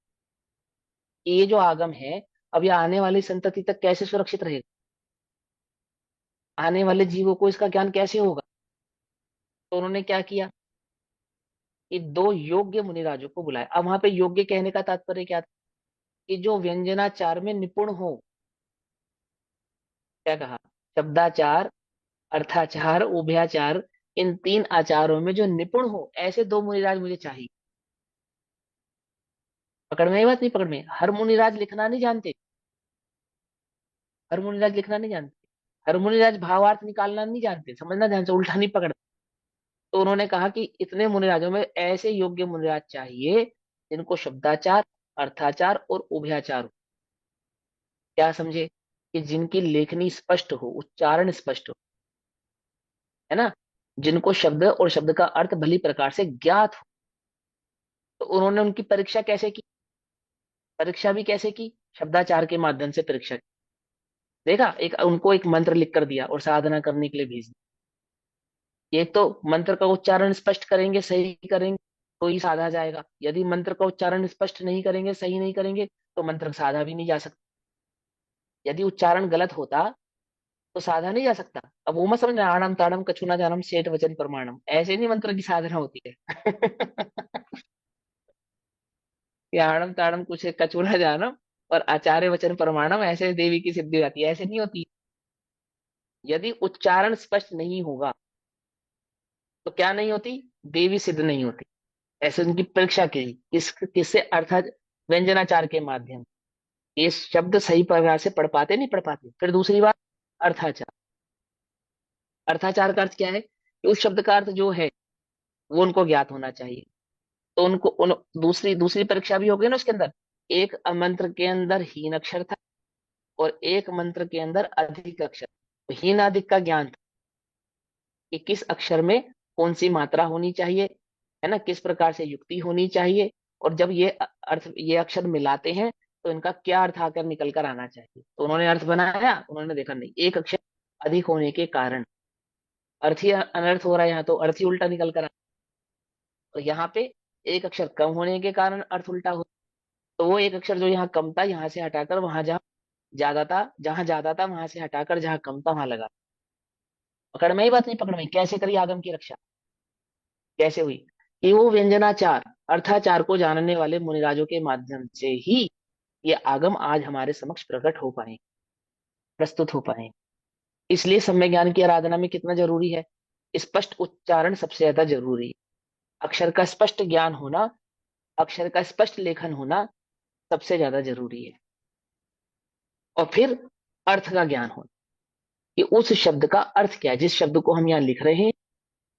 कि ये जो आगम है अब ये आने वाली संतति तक कैसे सुरक्षित रहेगा, आने वाले जीवों को इसका ज्ञान कैसे होगा। तो उन्होंने क्या किया कि दो योग्य मुनिराजों को बुलाया। अब वहां पे योग्य कहने का तात्पर्य क्या था, कि जो व्यंजनाचार में निपुण हो, क्या कहा? शब्दाचार, अर्थाचार, उभयाचार, इन 3 आचारों में जो निपुण हो ऐसे 2 मुनिराज मुझे चाहिए। पकड़ में आई बात? नहीं पकड़ में? हर मुनिराज लिखना नहीं जानते, हर मुनिराज लिखना नहीं जानते, हर मुनिराज भावार्थ निकालना नहीं जानते, समझना ध्यान से, उल्टा नहीं पकड़। तो उन्होंने कहा कि इतने मुनिराजों में ऐसे योग्य मुनिराज चाहिए जिनको शब्दाचार, अर्थाचार और उभयाचार हो। क्या समझे? कि जिनकी लेखनी स्पष्ट हो, उच्चारण स्पष्ट हो, है ना, जिनको शब्द और शब्द का अर्थ भली प्रकार से ज्ञात हो। तो उन्होंने उनकी परीक्षा कैसे की? परीक्षा भी कैसे की? शब्दाचार के माध्यम से परीक्षा की। देखा, एक उनको एक मंत्र लिख कर दिया और साधना करने के लिए भेज दिया। एक तो मंत्र का उच्चारण स्पष्ट करेंगे, सही करेंगे तो ही साधा जाएगा। यदि मंत्र का उच्चारण स्पष्ट नहीं करेंगे, सही नहीं करेंगे, तो मंत्र साधा भी नहीं जा सकता। यदि उच्चारण गलत होता तो साधा नहीं जा सकता। अब वो मत समझना आणम ताड़म कछुना जानम सेठ वचन प्रमाणम, ऐसे नहीं मंत्र की साधना होती है। ये आणम ताड़म कुछ कछुना जानम और आचार्य वचन प्रमाणम ऐसे देवी की सिद्धि हो जाती है, ऐसे नहीं होती। यदि उच्चारण स्पष्ट नहीं होगा तो क्या नहीं होती? देवी सिद्ध नहीं होती। ऐसे उनकी परीक्षा की, किससे? अर्थात व्यंजनाचार के माध्यम। ये शब्द सही प्रकार से पढ़ पाते नहीं पढ़ पाते। फिर दूसरी बात, अर्थाचार। अर्थाचार का अर्थ क्या है? कि उस शब्द का अर्थ जो है वो उनको ज्ञात होना चाहिए। तो उनको दूसरी दूसरी परीक्षा भी होगी ना उसके अंदर। एक मंत्र के अंदर हीन अक्षर था और एक मंत्र के अंदर अधिक अक्षर। तो हीन अधिक का ज्ञान था कि किस अक्षर में कौन सी मात्रा होनी चाहिए, है ना, किस प्रकार से युक्ति होनी चाहिए, और जब ये अर्थ, ये अक्षर मिलाते हैं तो इनका क्या अर्थ आकर निकल कर आना चाहिए। तो उन्होंने अर्थ बनाया, उन्होंने देखा नहीं, एक अक्षर अधिक होने के कारण अर्थ ही अनर्थ हो रहा है, यहाँ तो अर्थ ही उल्टा निकल कर और यहाँ पे एक अक्षर कम होने के कारण अर्थ उल्टा हो। तो वो एक अक्षर जो यहाँ कम था, यहाँ से हटाकर वहां जहाँ ज्यादा था, जहां ज्यादा था वहां से हटाकर जहाँ कम था वहां लगा। पकड़ में ही बात? नहीं पकड़ में? कैसे करी आगम की रक्षा? कैसे हुई? कि वो व्यंजनाचार, अर्थाचार को जानने वाले मुनिराजों के माध्यम से ही ये आगम आज हमारे समक्ष प्रकट हो पाए, प्रस्तुत हो पाए। इसलिए सम्यक ज्ञान की आराधना में कितना जरूरी है? स्पष्ट उच्चारण सबसे ज्यादा जरूरी है। अक्षर का स्पष्ट ज्ञान होना, अक्षर का स्पष्ट लेखन होना सबसे ज्यादा जरूरी है। और फिर अर्थ का ज्ञान होना कि उस शब्द का अर्थ क्या है। जिस शब्द को हम यहाँ लिख रहे हैं,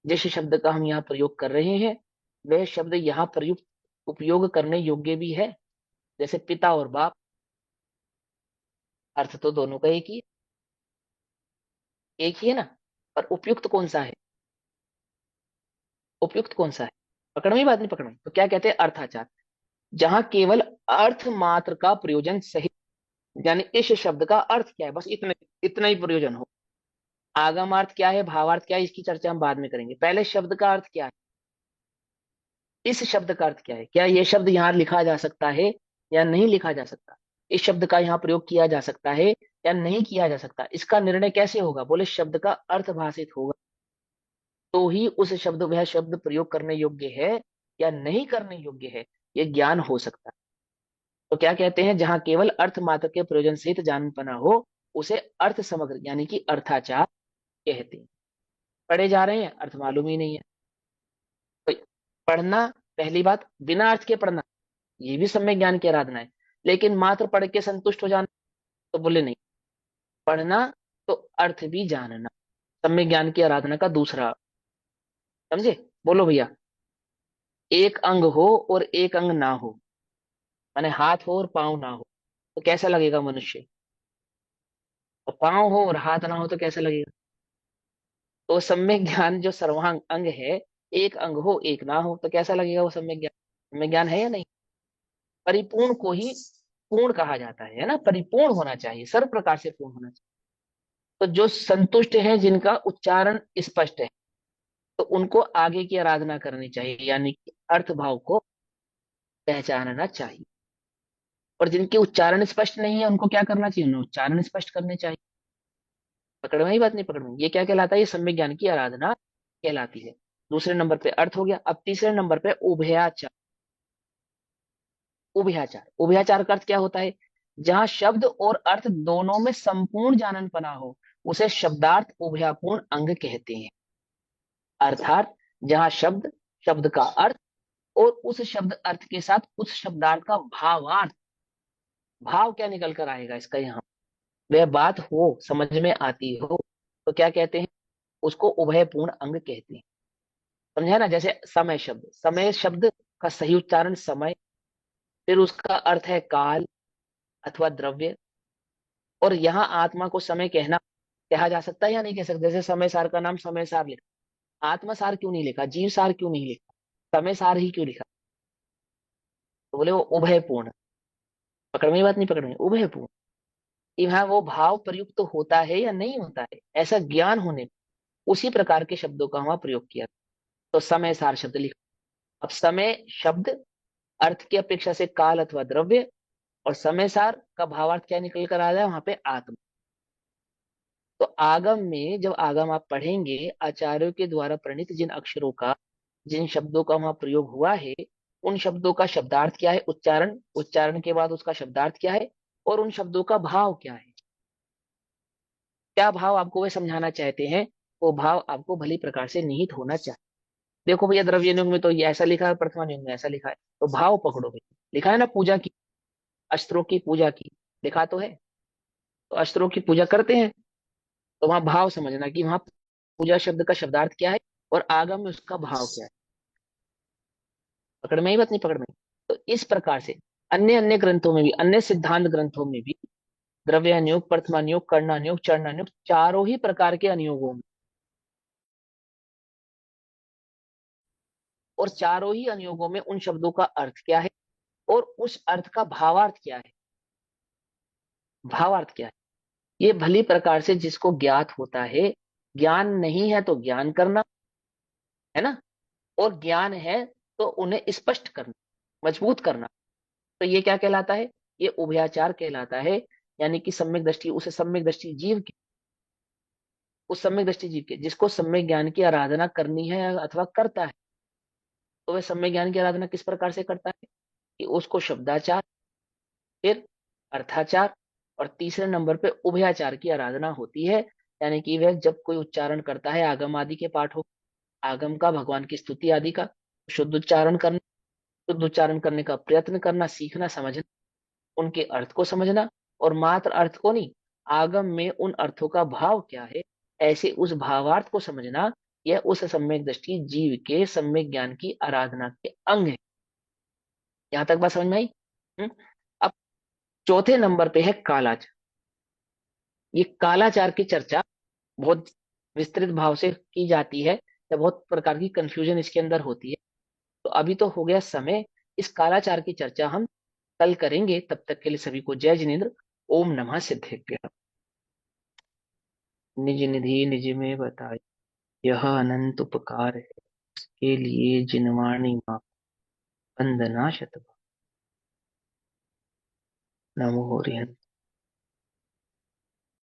जिस शब्द का हम यहाँ प्रयोग कर रहे हैं, वह शब्द यहाँ प्रयुक्त, उपयोग करने योग्य भी है। जैसे पिता और बाप, अर्थ तो दोनों का एक ही है ना, पर उपयुक्त कौन सा है? उपयुक्त कौन सा है? पकड़ में बात? नहीं पकड़ में? तो क्या कहते हैं? अर्थाचार, जहां केवल अर्थ मात्र का प्रयोजन सही, यानी इस शब्द का अर्थ क्या है, बस इतने, इतना ही प्रयोजन हो। आगमार्थ क्या है, भावार्थ क्या है, इसकी चर्चा हम बाद में करेंगे। पहले शब्द का अर्थ क्या है, इस शब्द का अर्थ क्या है, क्या ये शब्द यहाँ लिखा जा सकता है या नहीं लिखा जा सकता, इस शब्द का यहाँ प्रयोग किया जा सकता है या नहीं किया जा सकता, इसका निर्णय कैसे होगा? बोले शब्द का अर्थ भाषित होगा तो ही उस शब्द, वह शब्द प्रयोग करने योग्य है या नहीं करने योग्य है, ये ज्ञान हो सकता है। तो क्या कहते हैं? जहां केवल अर्थ मात्र के प्रयोजन सहित जान पना हो उसे अर्थ समग्र यानी कि अर्थाचार कहते हैं। पढ़े जा रहे हैं, अर्थ मालूम ही नहीं है तो पढ़ना, पहली बात बिना अर्थ के पढ़ना, ये भी सम्यक ज्ञान की आराधना है। लेकिन मात्र पढ़ के संतुष्ट हो जाना, तो बोले नहीं, पढ़ना तो अर्थ भी जानना, सम्यक ज्ञान की आराधना का दूसरा। समझे? बोलो भैया। एक अंग हो और एक अंग ना हो, माने हाथ हो और पांव ना हो, तो कैसा लगेगा मनुष्य? और पांव हो और हाथ ना हो तो कैसा लगेगा? तो सम्यक ज्ञान जो सर्वांग अंग है, एक अंग हो एक ना हो तो कैसा लगेगा वो सम्यक ज्ञान? सम्यक ज्ञान है या नहीं? परिपूर्ण को ही पूर्ण कहा जाता है ना, परिपूर्ण होना चाहिए, सर्व प्रकार से पूर्ण होना चाहिए। तो जो संतुष्ट है, जिनका उच्चारण स्पष्ट है, तो उनको आगे की आराधना करनी चाहिए, यानी कि अर्थ भाव को पहचानना चाहिए। और जिनके उच्चारण स्पष्ट नहीं है उनको क्या करना चाहिए? उन्हें उच्चारण स्पष्ट करने चाहिए। पकड़ में ही बात? नहीं पकड़ में? ये क्या कहलाता है? ये सम्यक ज्ञान की आराधना कहलाती है। दूसरे नंबर पे अर्थ हो गया। अब तीसरे नंबर पे उभयाचार। उभयाचार, उभयाचार का अर्थ क्या होता है? जहां शब्द और अर्थ दोनों में संपूर्ण जाननपना हो उसे शब्दार्थ उभयपूर्ण अंग कहते हैं। अर्थात जहां शब्द, शब्द का अर्थ और उस शब्द अर्थ के साथ उस शब्दार्थ का भावार्थ, भाव क्या निकल कर आएगा इसका, यहाँ वह बात हो, समझ में आती हो, तो क्या कहते हैं, उसको उभयपूर्ण अंग कहते हैं। समझा ना? जैसे समय शब्द, समय शब्द का सही उच्चारण समय, फिर उसका अर्थ है काल अथवा द्रव्य, और यहाँ आत्मा को समय कहना, कहा जा सकता है या नहीं कह सकते? जैसे समय सार का नाम समय सार लिखा, आत्मा सार क्यों नहीं लिखा, जीव सार क्यों नहीं लिखा, समय सार ही क्यों लिखा? तो बोले वो उभयपूर्ण। पकड़ में बात नहीं? पकड़ में, उभयपूर्ण। यहाँ वो भाव प्रयुक्त तो होता है या नहीं होता है, ऐसा ज्ञान होने पर उसी प्रकार के शब्दों का वहां प्रयोग किया। तो समय सार शब्द लिखा। अब समय शब्द अर्थ की अपेक्षा से काल अथवा द्रव्य, और समय सार का भावार्थ क्या निकल कर आ जाए वहां पे, आत्मा। तो आगम में जब आगम आप पढ़ेंगे, आचार्यों के द्वारा प्रणीत जिन अक्षरों का, जिन शब्दों का वहां प्रयोग हुआ है, उन शब्दों का शब्दार्थ क्या है, उच्चारण, उच्चारण के बाद उसका शब्दार्थ क्या है, और उन शब्दों का भाव क्या है, क्या भाव आपको वे समझाना चाहते हैं, वो भाव आपको भली प्रकार से निहित होना चाहिए। देखो भैया, द्रव्य युग में तो ये ऐसा लिखा है, प्रथमा युग में ऐसा लिखा है, तो भाव पकड़ो भैया। लिखा है ना पूजा की, अस्त्रों की पूजा की, लिखा तो है। तो अस्त्रों की पूजा करते हैं, तो वहां भाव समझना कि वहां पूजा शब्द का शब्दार्थ क्या है और आगम में उसका भाव क्या है। पकड़ में ही बात नहीं? पकड़ में। तो इस प्रकार से अन्य अन्य ग्रंथों में भी, अन्य सिद्धांत ग्रंथों में भी द्रव्यानुयोग, प्रथमानुयोग, कर्णानुयोग, चरणानुयोग, चारों ही प्रकार के अनुयोगों में, और चारों ही अनुयोगों में उन शब्दों का अर्थ क्या है और उस अर्थ का भावार्थ क्या है, भावार्थ क्या है, ये भली प्रकार से जिसको ज्ञात होता है, ज्ञान नहीं है तो ज्ञान करना है ना, और ज्ञान है तो उन्हें स्पष्ट करना, मजबूत करना। तो ये क्या कहलाता है, ये उभयाचार कहलाता है। यानी कि सम्यक दृष्टि, उसे सम्यक दृष्टि जीव की, उस सम्यक दृष्टि जीव के जिसको सम्यक ज्ञान की आराधना करनी है अथवा करता है, तो वह सम्यक ज्ञान की आराधना किस प्रकार से करता है कि उसको शब्दाचार, फिर अर्थाचार, और तीसरे नंबर पे उभयाचार की आराधना होती है। यानी कि वह जब कोई उच्चारण करता है आगम आदि के पाठ हो, आगम का, भगवान की स्तुति आदि का, शुद्ध उच्चारण करना, शुद्ध उच्चारण करने का प्रयत्न करना, सीखना, समझना, उनके अर्थ को समझना, और मात्र अर्थ को नहीं, आगम में उन अर्थों का भाव क्या है, ऐसे उस भावार्थ को समझना, यह उस सम्यक दृष्टि जीव के सम्यक ज्ञान की आराधना के अंग है। यहां तक बात समझ में आई? हम्म? अब चौथे नंबर पे है कालाचार। ये कालाचार की चर्चा बहुत विस्तृत भाव से की जाती है, या बहुत प्रकार की कंफ्यूजन इसके अंदर होती है। तो अभी तो हो गया समय, इस कालाचार की चर्चा हम कल करेंगे। तब तक के लिए सभी को जय जिनेन्द्र। ओम नमः सिद्धेभ्यः। निज निधि निज में बताए, यह अनंत उपकार है, के लिए जिनवाणी मां वंदना शतबार। नमो हरिहर।